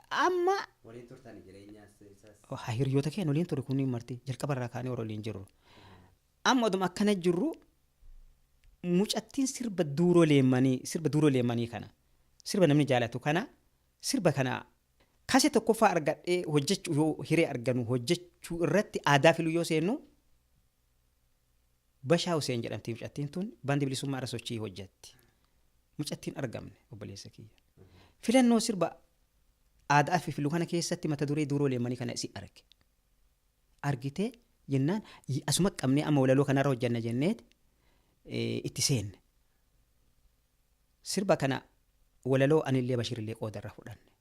Amma waliin turtan jireenyaas hiriyoota keenya waliin ture kunniin marti jalqaba irraa kaanee warra waliin jirru. Amma oduma akkana jirru mucattiin sirba duuroo leemmanii kana. Sirba namni jaalatu kana sirba kana kaasee tokkoffaa argadhee hojjechuu yoo hiree arganu hojjechuu irratti aadaa filuu yoo seennu Bashaa Huseen jedhamti mucattiin tun bandi bilisummaa irra sochii hojjetti. Mucattiin argamne obboleessa kiyya. Filannoo sirba aadaa fi filuu kana keessatti mata duree duuroo leemmanii kana isi arge. Argitee jennaan asuma qabnee amma walaloo kanarra hojjanna jenneet itti seenne. Sirba kana walaloo anillee Bashirillee qoodarra fudhanne.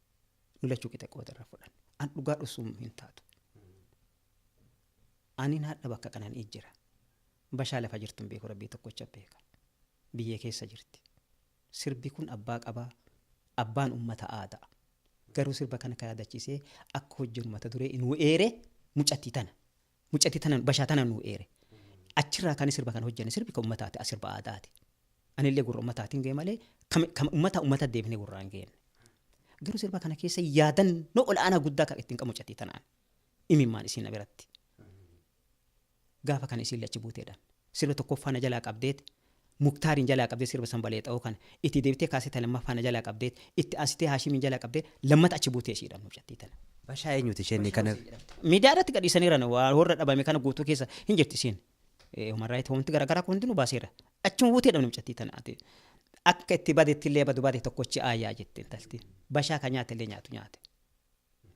Nu lachuu qixa qoodarra fudhanne. An dhugaa dhussuun hin taatu. Ani haadha bakka kanaan ijjira. Bashaa lafa jirtu hin beeku rabbii tokkocha beeka. Biyyee keessa jirti. Sirbi kun abbaa qabaa. Abbaan ummata aadaa. Garuu sirba kana kan yaadachiisee akka hojjennu mata duree nu eere mucattii tana. Mucattii tana bashaa tana nu eere. Achirraa kan sirba kana hojjenne sirbi kan ummataati sirba aadaati. Anillee gurra ummataatiin ga'e malee kan ummata deebinee gurraan ga'enne. Garuu sirba kana keessa yaadannoo ol'aanaa guddaa kan ittiin qabu mucattii tanaan. Imimmaan isiin biratti. Gaafa kan isiin achi buuteedhaan. Sirba tokkoffaa na jalaa qabdeet Muktaariin jalaa qabdee sirba sanbalee ta'uu kana itti deebitee kaasee lammaffaa na jalaa qabdeet itti ansitee Haashimiin jalaa qabdee lammata achi buutee ishiidhaan mucattii tana. Bashaa eenyuti isheen kana? Miidiyaa irratti gadhiisaniiran waan warra dhabame kana guutuu keessa hin jirti isiin. Human wanti garaagaraa kun hundi nu baaseera. Achuma buutee dhabne mucattii tanaati. Akka itti badeetti illee badu bade tokkochi aayyaa jettee talti. Bashaa kan nyaate illee nyaate.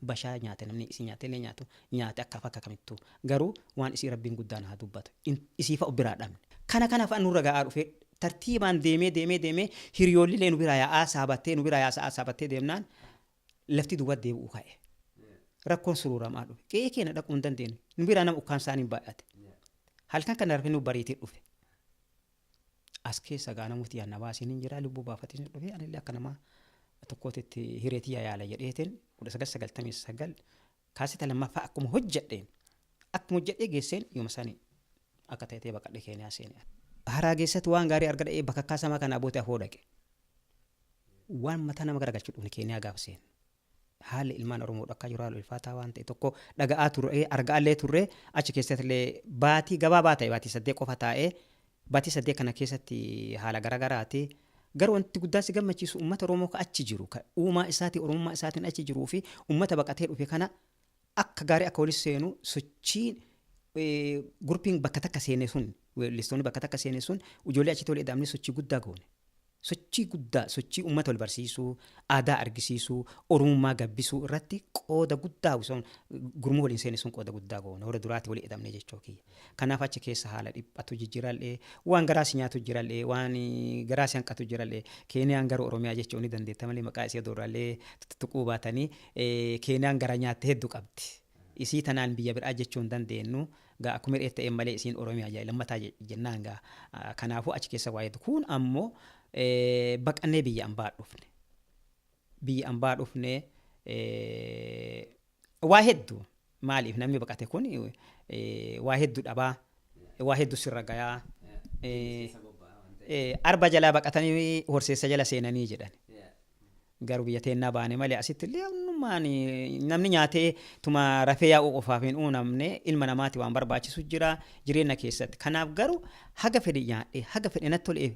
Bashaa nyaate namni isii nyaate illee nyaate akka kamittuu garuu waan isii rabbiin guddaan haa dubbatu. Isii fa'a biraa dhabne. Kana fa'a nurra ga'aa dhufee tartiibaan deemee hiriyoollee nu biraa yaa'aa saabattee deemnaan lafti duwwaa deebi'uu ka'e. Rakkoon suruuramaa dhufe. Qe'ee keenya dhaquu hin dandeenye. Nu biraa nama ukkaan isaanii baay'ate. Halkan kana rafee nu bariitee dhufe. As keessa gaa namooti yaadna baasiin hin jira lubbuu baafatee dhufe anillee akka namaa tokkootitti hireetii yaala jedheetiin 1999 kaasita lammaffaa akkuma hojjedhee geesseen yooma sanii akka ta'etee baqadhe Keeniyaa seenee. Haraa keessatti waan gaarii arga dha'ee bakka kaasamaa kana abootee afoo dhaqe. Waan mataa nama garagalchuu dhufne Keeniyaa gaafa seenu. Haalli ilmaan Oromoo akka jiru haala ulfaataa waan ta'e tokko dhaga'aa turre argaallee turre achi keessatti illee baatii gabaabaa ta'e baatii 8 qofa taa'ee baatii 8 kana keessatti haala garaagaraati. Garuu wanti guddaa si gammachiisu uummata Oromoo ka achi jiru ka uumaa isaatii Oromummaa isaatiin achi jiruu fi uummata baqatee dhufe kana akka gaarii akka walitti seenu sochiin gurpiin bakka takka seene sun weellistoonni bakka takka seene sun ijoollee achitti wal eda'amne sochii guddaa goone. Sochii uummata wal barsiisuu, aadaa argisiisuu, Oromummaa gabbisuu irratti qooda guddaa gurmuu waliin seene sun qooda guddaa goone. Hora duraatti wal eda'amne jechuu kiyya. Kanaaf achi keessa haala dhiphatu jijjiirallee waan garaasi nyaatu jirallee waan garaasi hanqatu jirallee Keeniyaan gara Oromiyaa jechuu ni dandeetta malee maqaa isee dooraallee tuquu baatanii Keeniyaan gara nyaatte hedduu qabdi. Isii tanaan biyya biraa jechuu hin dandeenyu gaa akkuma dheetta ta'e malee isiin Oromiyaa jaa lammataa jennaan gaa kanaafuu achi keessa waa'eetu kun ammoo baqannee biyya ambaa dhufne. Biyya ambaa dhufne waa hedduu maaliif namni baqate kun waa hedduu dhabaa waa hedduu sirra gayaa arba jalaa baqatanii horseessa jala seenanii jedhan. Garuu biyya teennaa baane malee asitti illee namni nyaatee tuma rafee yaa'uu qofaaf hin uumamne ilma namaati waan barbaachisu jira jireenya keessatti. Kanaaf garuu haga fedhe nyaadhee haga fedhe natti tolee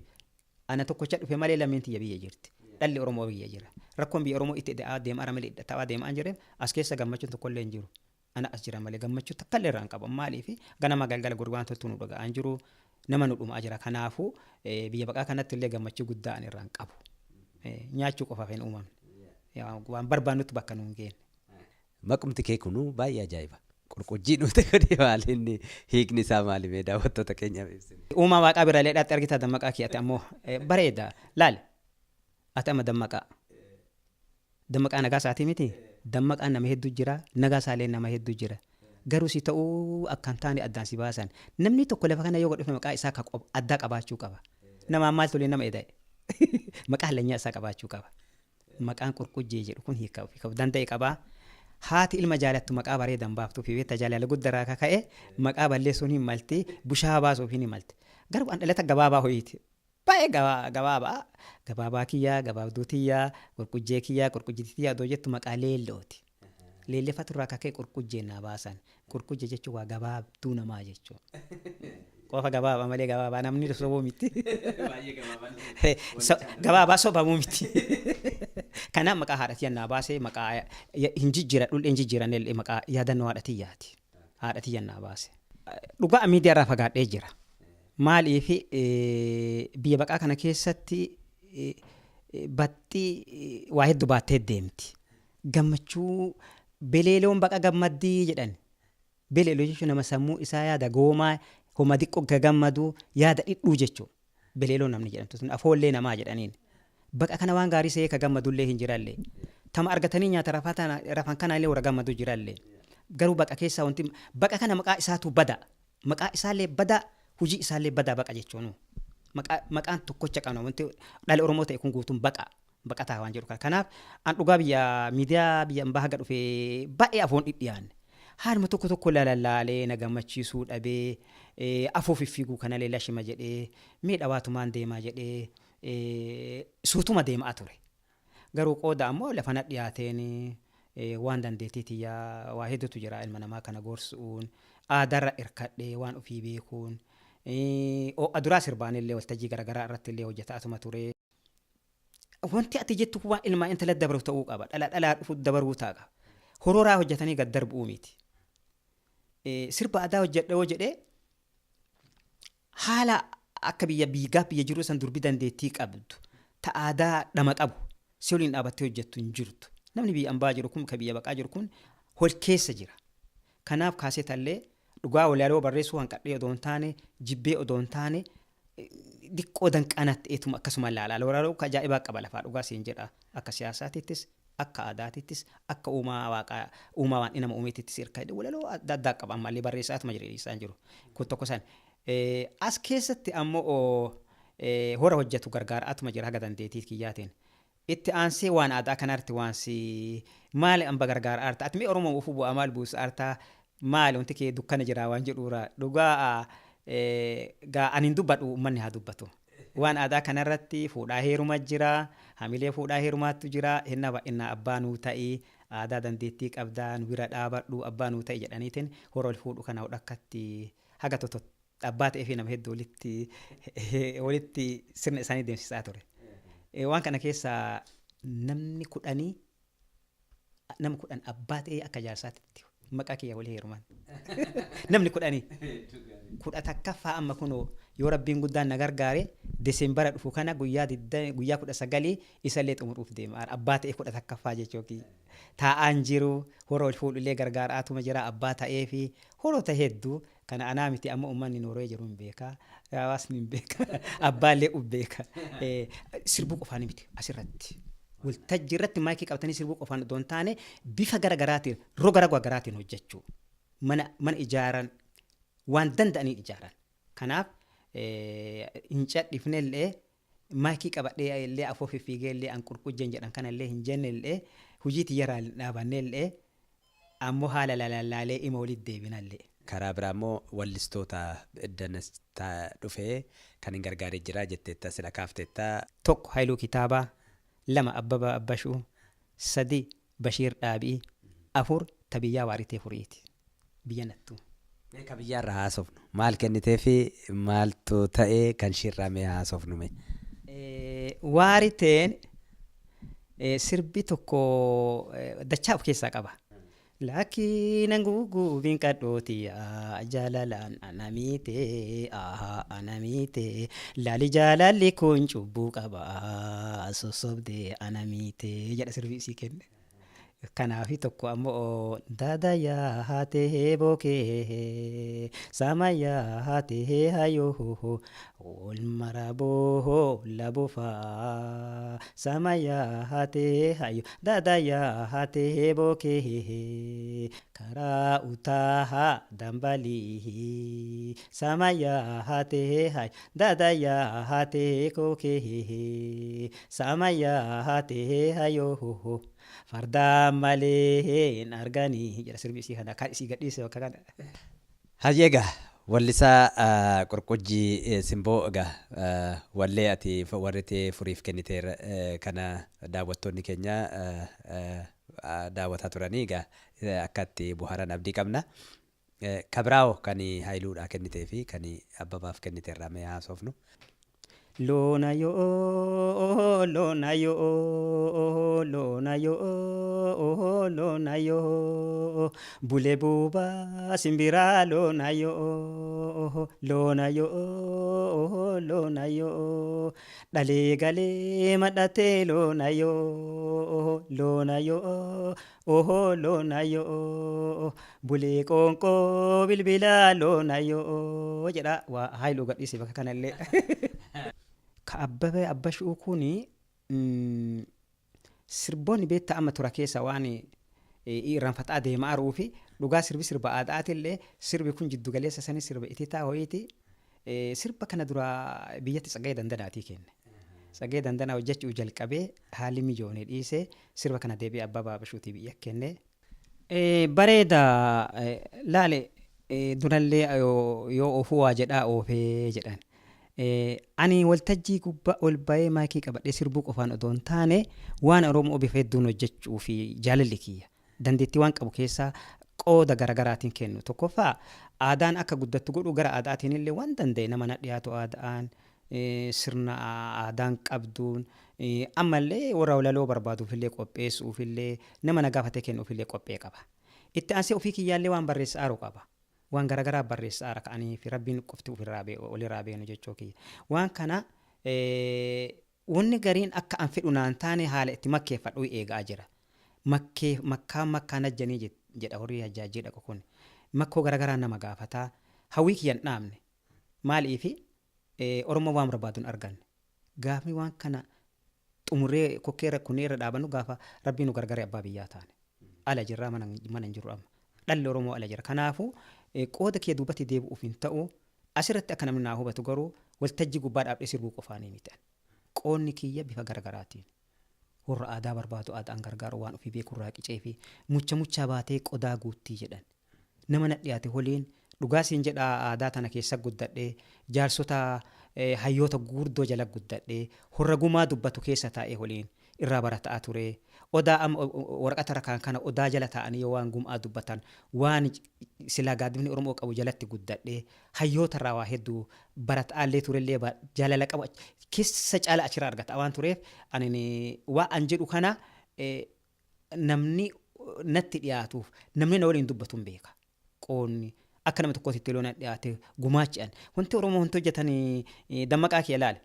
ana tokkocha dhufe malee lameen tiyya biyya jirti. Dhalli Oromoo biyya jira. Rakkoon biyya Oromoo itti deemaa ara malee ta'aa deemaa jireef as keessa gammachuun tokkollee hin jiru. Ana as jira malee gammachuu takkallee irraa hin qabu. Maaliif ganama galgala gurguraan toltuu nu dhaga'aa hin jiru. Nama nu dhumaa jira. Kanaafuu biyya baqaa kanatti illee gammachuu guddaa ani irraa hin qabu. Nyaachuu qofaaf hin uumamne. Waan barbaannutti bakka nu hin geenne. Maqumti kee kunuu baay'ee ajaa'iba. Qurqujjii nuti godhee maaliin hiikni isaa maalimee daawwattoota keenyaaf ibsine. Uumaa waaqaa biraalee dhaatti argita dammaqaa kiyate ammoo bareeda laal ati amma dammaqaa nagaa isaatii miti dammaqaan nama hedduu jira nagaa isaallee nama hedduu jira garuu si ta'uu akkan taane addaan si baasan namni tokko lafa kana yoo godhufe maqaa isaa addaa qabaachuu qaba namaan maal tolee nama eda'e maqaa hallanyaa isaa qabaachuu qaba maqaan qurqujjee jedhu kun hiikamu danda'e qabaa. Haati ilma jaalattu maqaa bareedan baaftuu fi beektaa jaalala guddaa ka'e maqaa balleessuun hin malti bushaa baasuuf hin malti. Garuu an dhalata gabaabaa ho'iiti. Baay'ee gabaabaa kiyyaa gabaabduu tiyyaa qurqujjee kiyyaa qurqujjii tiyyaa adoo jettu maqaa leellooti. Leelleffatu irraa ka'e qurqujjee naa baasan. Qurqujjee jechuun waa gabaabduu namaa jechuudha. Qofa gabaabaa malee gabaabaa namni sobuu miti. Gabaabaa sobamuu miti. Kanaaf maqaa haadhatii yannaa baasee maqaa hin jijjiira dhullee hin jijjiiranne maqaa yaadannoo haadhatii yaati. Haadhatii yannaa baase. Dhugaa miidiyaa irraa fagaadhee jira. Maaliif biyya baqaa kana keessatti baxxii waa hedduu baattee deemti. Gammachuu beleeloon baqa gammaddii jedhan. Beleeloo jechuun nama sammuu isaa yaada goomaa homa xiqqoo gammadu yaada dhidhuu jechuudha. beleeloo namni jedhamtu sun afoollee namaa jedhaniin baqa kana waan gaarii see ka gammadullee hin jirallee tama argatanii nyaata rafan kanaallee warra gammadu jirallee garuu baqa keessaa wanti baqa kana maqaa isaatu bada maqaa isaallee bada hujii isaallee bada baqa jechuun maqaan tokkocha qabna wanti dhala Oromoo ta'e kun guutuun baqataa waan jedhu kanaaf an dhugaa biyya miidiyaa biyya ambaa haga dhufee baay'ee afoon dhidhiyaan haaluma tokko laalaallee na gammachiisuu dhabee afoo fiffiguu kanallee lashima jedhee miidhawaatumaan deemaa jedhee suutuma deemaa ture garuu qooda ammoo lafa na dhiyaateen waan dandeettiitii waa hedduutu jira ilma namaa kana gorsuun aadarra irkadhee waan ofii beekuun aduraa sirbaanillee waltajjii garaagaraa irratti illee hojjetaatuma ture. Wanti ati jettu waan ilmaa intala dabaru ta'uu qaba dhalaa dhufu dabaruu ta'a hororaa hojjetanii gad darbuu miti sirba aadaa hojjedhee jedhee haala akka biyya jiru san durbi dandeettii qabdu ta aadaa dhama qabu si waliin dhaabattee hojjettu hin jirtu namni biyya ambaa jiru kun ka biyya baqaa jiru kun hol keessa jira kanaaf kaasetallee dhugaa walaaloo barreessuu hanqadhee odoo hin taane jibbee odoo hin taane diqqoo danqanatti eetuma akkasuma laalaa walaaloo ka ajaa'ibaa qaba lafaa dhugaa siin jedha akka siyaasaatittis akka aadaatittis akka uumaa nama uumeetittis hirkaa walaaloo adda addaa qaba ammallee barreessaatuma jireenya isaan jiru kun tokko san as keessatti ammoo hora hojjetu gargaaraatuma jira haga dandeettii kiyyaatiin itti aansee waan aadaa kanarratti waan si maali amba gargaara arta atmi Oromoo ufu bu'aa maal buusa arta maali wanti kee dukkana jira waan jedhuura dhugaa gaa anin dubbadhu ummanni haa dubbatu waan aadaa kanarratti fuudhaa heeruma jira hamilee fuudhaa heerumaattu jira hinna ba'inna abbaa nuu ta'ii aadaa dandeettii qabdaa nu bira dhaabadhu abbaa nuu ta'ii jedhaniitiin hora ol fuudhu kana hodhakkatti haga toto abbaa ta'ee fi nama hedduu walitti sirna isaanii deemsisaa ture. Waan kana keessaa namni 10 abbaa ta'ee akka jaarsaatti maqaa kiyya walii heerumaan namni 10 takkaffaa amma kunoo yoo rabbiin guddaan na gargaare Deseembara dhufu kana guyyaa 19 isallee xumuruuf deema abbaa ta'ee 10 takkaffaa jechuun taa'aan jiru hora ol fuudhullee gargaaraatuma jira abbaa ta'ee fi horota hedduu kana anaa miti amma ummanni nooree jiru hin beekaa hawaasni hin beekaa abbaallee beeka sirbuu qofaan miti asirratti waltajjii irratti maayikii qabatanii sirbuu qofaan odoo hin taane bifa garagaraatiin roga garaagaraatiin hojjechuu mana ijaaran waan danda'anii ijaaran kanaaf hin cadhifnellee maayikii qabadhee illee afoo fiigee illee an qurqujjeen jedhan kanallee hin jennellee hujiiti yaraa dhaabannellee ammoo haala laalaallee ima walitti deebinallee. Karaa biraa immoo wallistoota danastaa dhufee kan hin gargaaree jira jetteetta sila kaafteetta. Tokko Haayiluu Kitaabaa, 2 Abbabaa Abbashuu, 3 Bashiir Dhaabii, 4 Tabiyyaa Waaritee Furiiti. Biyya nattuu. Ka biyyaarra haasofnu maal kennitee fi maaltu ta'ee kan shirramee haasofnu mee? Waariteen sirbi tokko dachaa of keessaa qaba. Lakin ngugu vinkadoti jalalan anamite anamite lali jalali kun cubbu qaba sosobde anamite jedha sirbi isii kenne kanaafi tokko ammoo dada yaa haatee bookee sama yaa haatee hayoo ol maraboo labofaa sama yaa haatee hayoo dada yaa haatee bookee karaa utaa dambalii sama yaa haatee hayoo dada yaa haatee kookee sama yaa haatee hayoo farda malee arganii jedha sirbi isii kana kan isii gadhiise bakka kana. Hayyeega wallisaa qurqujjii simboo egaa wallee ati warritee furiif kenniteera kana daawwattoonni keenya daawwataa turanii egaa akkatti buhaaran abdii qabna. Kabiraawo kan Haayiluudhaa kennitee fi kan Abbabaaf kenniteerraa mee haasofnu. Lona yo lona yo lona yo lona yo bule buba simbira lona yo lona yo lona yo dale gale madate lona yo lona yo lona yo bule konko bilbila lona yo jedha waa Haayiluu gadhiise bakka kanallee. ka Abbabee Abbashuu kuni sirboonni beektaa amma tura keessa waan irraanfataa deemaa jiruu fi dhugaa sirba aadaatillee sirbi kun jiddu galeessa sanii sirba ititaa ho'iiti sirba kana dura biyyatti Tsaggaayee Dandanaatii kenne. Tsaggaayee Dandanaa hojjechuu jalqabee haalli mijoonee dhiisee sirba kana deebi'ee Abbabaa Abashuutii biyya kenne. Bareeda laale durallee yoo ofuu waa jedhaa oofee jedhan. Ani waltajjii gubbaa ol bahee maayikii qabadhee sirbuu qofaan odoo hin taane waan Oromoo bifa hedduun hojjechuu fi jaalalli kiyya. Dandeettii waan qabu keessaa qooda garagaraatiin kennu. Tokkoffaa aadaan akka guddattu godhu gara aadaatiin illee waan danda'e nama na dhiyaatu aadaan sirna aadaan qabduun ammallee warra walaloo barbaaduufillee qopheessuufillee nama na gaafatee kennuufillee qophee qaba. Itti aansee ofii kiyyaallee waan barreessaa jiru qaba. Waan garagaraa barreessaa jira ka'anii fi rabbiin qofti ofirraa beenu jechuu kiyya. Waan kana wanni gariin akka an fedhu naan taane haala itti makkeeffadhu eegaa jira. Makkaan ajjanii jedha horii hajjaajii dhaqu kun. Makkoo garagaraa nama gaafataa hawwii kiyyan dhaabne. Maaliifi Oromoo waan barbaaduun arganne. Gaafni waan kana xumurree kokkeera kuneerra dhaabannu gaafa rabbiin nu gargaree abbaa biyyaa taane. Ala jirraa mana hin jiru amma. Dhalli Oromoo ala jira. Kanaafuu qooda kee duubatti deebi'uuf hin ta'u asirratti akka namni naa hubatu garuu waltajjii gubbaa dhaabdhee sirbuu qofaanii miti. Qoonni kiyya bifa garagaraatiin. Warra aadaa barbaadu aadaan gargaaru waan ofii beekurraa qicee fi mucha baatee qodaa guuttii jedhan. Nama na dhiyaate holiin dhugaasiin jedhaa aadaa tana keessa guddadhee jaarsota hayyoota guurdoo jala guddadhee horra gumaa dubbatu keessa taa'ee holiin irraa barataa ture. Odaa waraqata rakaan kana odaa jala taa'anii yoo waan gumaa dubbatan waan silaa gaaddifni Oromoo qabu jalatti guddadhee hayyoota irraa waa hedduu barataallee turellee jaalala qabu keessa caala achirraa argata waan tureef ani waa an jedhu kana namni natti dhiyaatuuf namni na waliin dubbatuun beeka. Qoonni akka nama tokkootti itti loona dhiyaate gumaachi'an wanti Oromoo wanti hojjetanii dammaqaa kee ilaale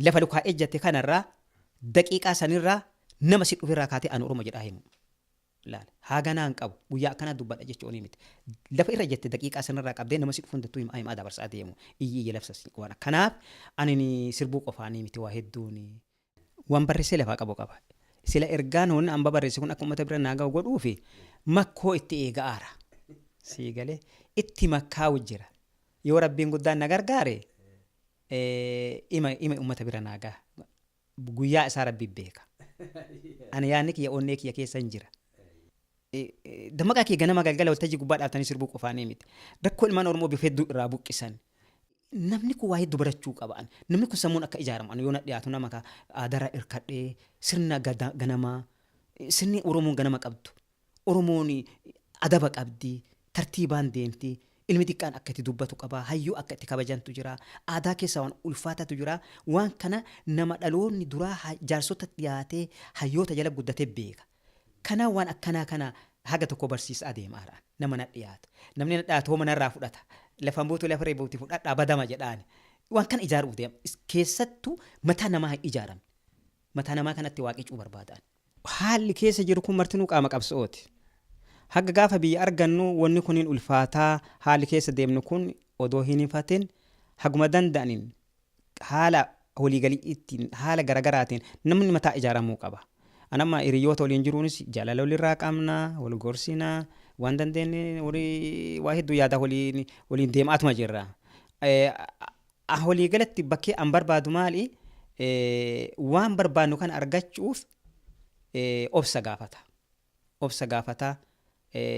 lafa lukaa ejjate kanarraa daqiiqaa sanirraa nama si dhufirraa kaatee an Oromoo jedhaa himu. Laale haaganaan qabu guyyaa akkana dubbadha jechuun miti. Lafa irra jette daqiiqaa sanirraa qabdee nama si dhufuun dattuu himaa dabarsaa deemu iyyi labsas waan kanaaf ani sirbuu qofaanii miti waa hedduun waan barreessee lafaa qabu qaba. Sila ergaan honni an barreesse kun akka uummata bira naagaa godhuu fi makkoo itti eega'aara. Siigalee itti makkaa'u jira. Yoo rabbiin guddaan na gargaare ima uummata bira naagaa guyyaa isaa rabbi beeka. Ani yaadni kiyya onnee kiyya keessa hin jira. Dammaqaa kee ganama galgala waltajjii gubbaa dhaabtanii sirbuu qofaanii miti. Rakkoo ilmaan Oromoo bifa hedduu irraa buqqisan. Namni kun waa hedduu barachuu qaba. Namni kun sammuun akka ijaaramu yoo na dhiyaatu nama aadaa irkadhee sirna ganamaa sirni Oromoon ganama qabdu. Oromoon adaba qabdi. Tartiibaan deemti. Ilmi xiqqaan akka itti dubbatu qaba. Hayyuu akka itti kabajantu jira. Aadaa keessa waan ulfaatatu jira. Waan kana nama dhaloonni duraa jaarsota dhiyaatee hayyoota jala guddatee beeka. Kana waan akkanaa kana haga tokko barsiisaa deemaara. Nama na dhiyaatu. Namni na dhiyaatu hooma narraa fudhata. Lafaan buutuu lafa reebuuti fudhadhaa badama jedhaani. Waan kana ijaaruuf deema. Keessattuu mataa namaa hin ijaaramne. Mataa namaa kanatti waaqicuu barbaadan. Haalli keessa jiru kun martinuu qaama qabsooti. Haga gaafa biyya argannu wanni kuniin ulfaataa haalli keessa deemnu kun odoo hin hifatin haguma danda'aniin haala waliigaliitiin haala garagaraatiin namni mataa ijaaramuu qaba. Anamma hiriyoota waliin jiruunis jaalala walirraa qabna wal gorsinaa waan dandeenye waa hedduu yaada waliin deemaatuma jirra. Waliigalatti bakkee an barbaadu maali waan barbaadnu kana argachuuf obsa gaafata. Obsa gaafata.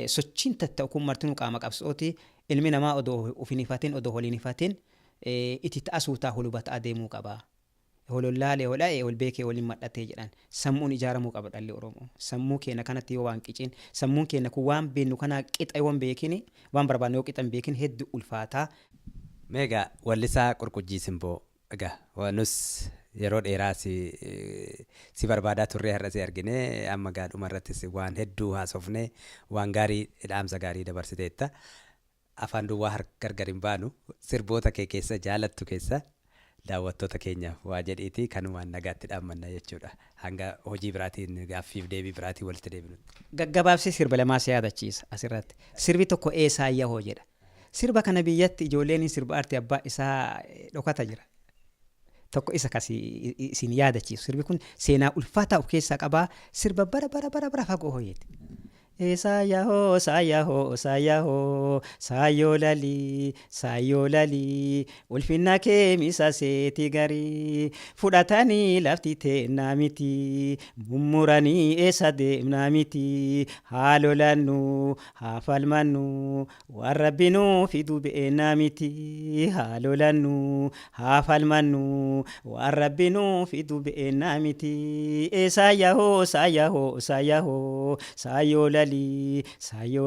Sochiin tatta'u kun martinuu qaama qabsooti ilmi namaa odoo ufin ifatin odoo waliin ifatin itti taasuutaa hulubataa deemuu qaba. Holollaalee hola'ee wal beekee waliin madhatee jedhan sammuun ijaaramuu qaba dhalli Oromoo. Sammuu keenya kanatti yoo waan qicin sammuun keenya kun waan beennu kana qixa yoo beekini waan barbaadnu yoo qixan beekin hedduu ulfaataa. Meegaa wallisaa Qurqujjii Simboo egaa waanus yeroo dheeraa si barbaadaa turree har'a si argine amma gaadhuma irrattis waan hedduu haasofne waan gaarii dhaamsa gaarii dabarsiteetta. Afaan duwwaa gargar hin baanu sirboota kee keessa jaalattu keessa daawwattoota keenyaaf waa jedhiiti kanumaan nagaatti dhaammanna jechuudha. Hanga hojii biraatiin gaaffiif deebii biraatiin walitti deebinutti. Gaggabaabsee sirba lamaa si yaadachiisa asirratti. Sirbi tokko eesaayyaa hoo jedha. Sirba kana biyyatti ijoolleen sirba aartii abbaa isaa dhokata jira. tokko isa kasi isin yaadachiisu sirbi kun seenaa ulfaataa of keessaa qabaa sirba bara fagoo hoyeeti. Saayahoo saayoo lalii ulfinna kee misa seeti garii fudhatanii lafti teennaa miti mummuranii eessa deemnaa miti haa lolannu haa falmannu waan rabbinuu fidu be'ennaa miti haa lolannu haa falmannu waan rabbinuu fidu be'ennaa miti saayahoo saayoo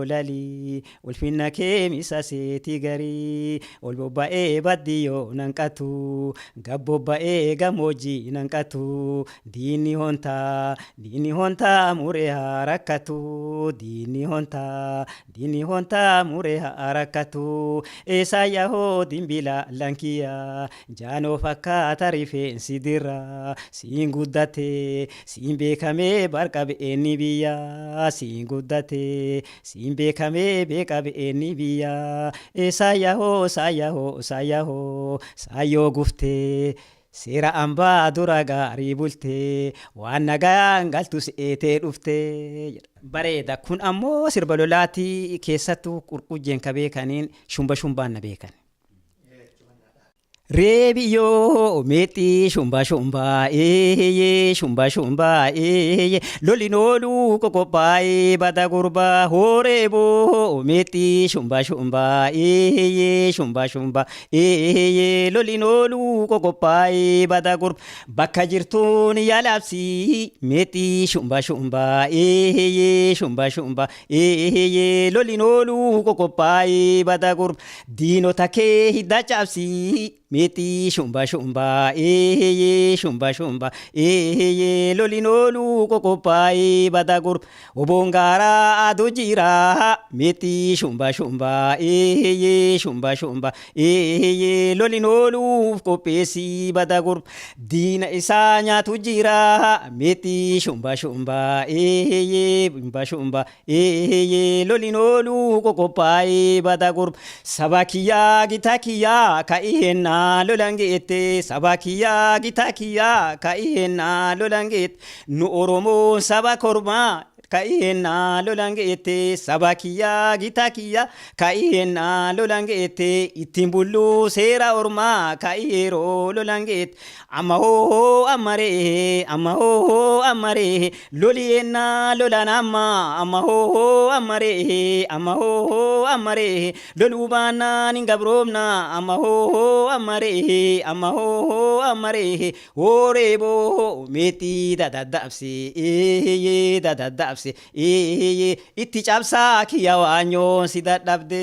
lalii ulfinna kee misa seeti garii ol bobba'ee baddiyoo nan qatu gabbobba'ee gammoojjii nan qatu diinni hontaa muree haa rakkatu diinni hontaa muree haa rakkatu saayahoo dimbila lankiyyaa jaanoo fakkaata rifeensi dirra siin guddate siin beekamee barqa be'eenni biyyaa siin guddate siin beekamee beeka be'eenni biyyaa saayoo guftee seera ambaa dura gaarii bultee waan nagaan galtu se'etee dhuftee bareeda. Kun ammoo sirba lolaatii keessattuu qurqujjeen ka beekaniin shumbaan na beekan. Reebiyoo meexxii shumbaa loli nooluu qoqophaa'ee bada gurbaa horeeboo meexxii shumbaa loli nooluu qoqophaa'ee bada gurba bakka jirtuun yaalabsii meexxii shumbaa loli nooluu qoqophaa'ee bada gurba diinota kee hidda cabsii meexxii shumbaa loli nooluu qoqophaa'ee bada gurba oboon gaaraa aduu jira meexxii shumbaa loli nooluu qopheessii bada gurba diina isaa nyaatu jira meexxii shumbaa loli nooluu qoqophaa'ee bada gurba saba kiyyaa gita kiyyaa ka'ihennaa lolangeette saba kiyyaa gita kiyyaa ka'ihennaa lolangeette nu oromoo saba kormaa ka'ihennaa lolangeette saba kiyyaa gita kiyyaa ka'ihennaa lolangeette ittiin bulluu seera ormaa ka'iheeroo lolangeette amma hoo ammaree loliyennaa lolan amma hoo ammaree loluu baannaan hin gabroomna amma hoo ammaree horeeboo meexxii dadaddaabse itti cabsaa kiyya waanyoon si dadhabde.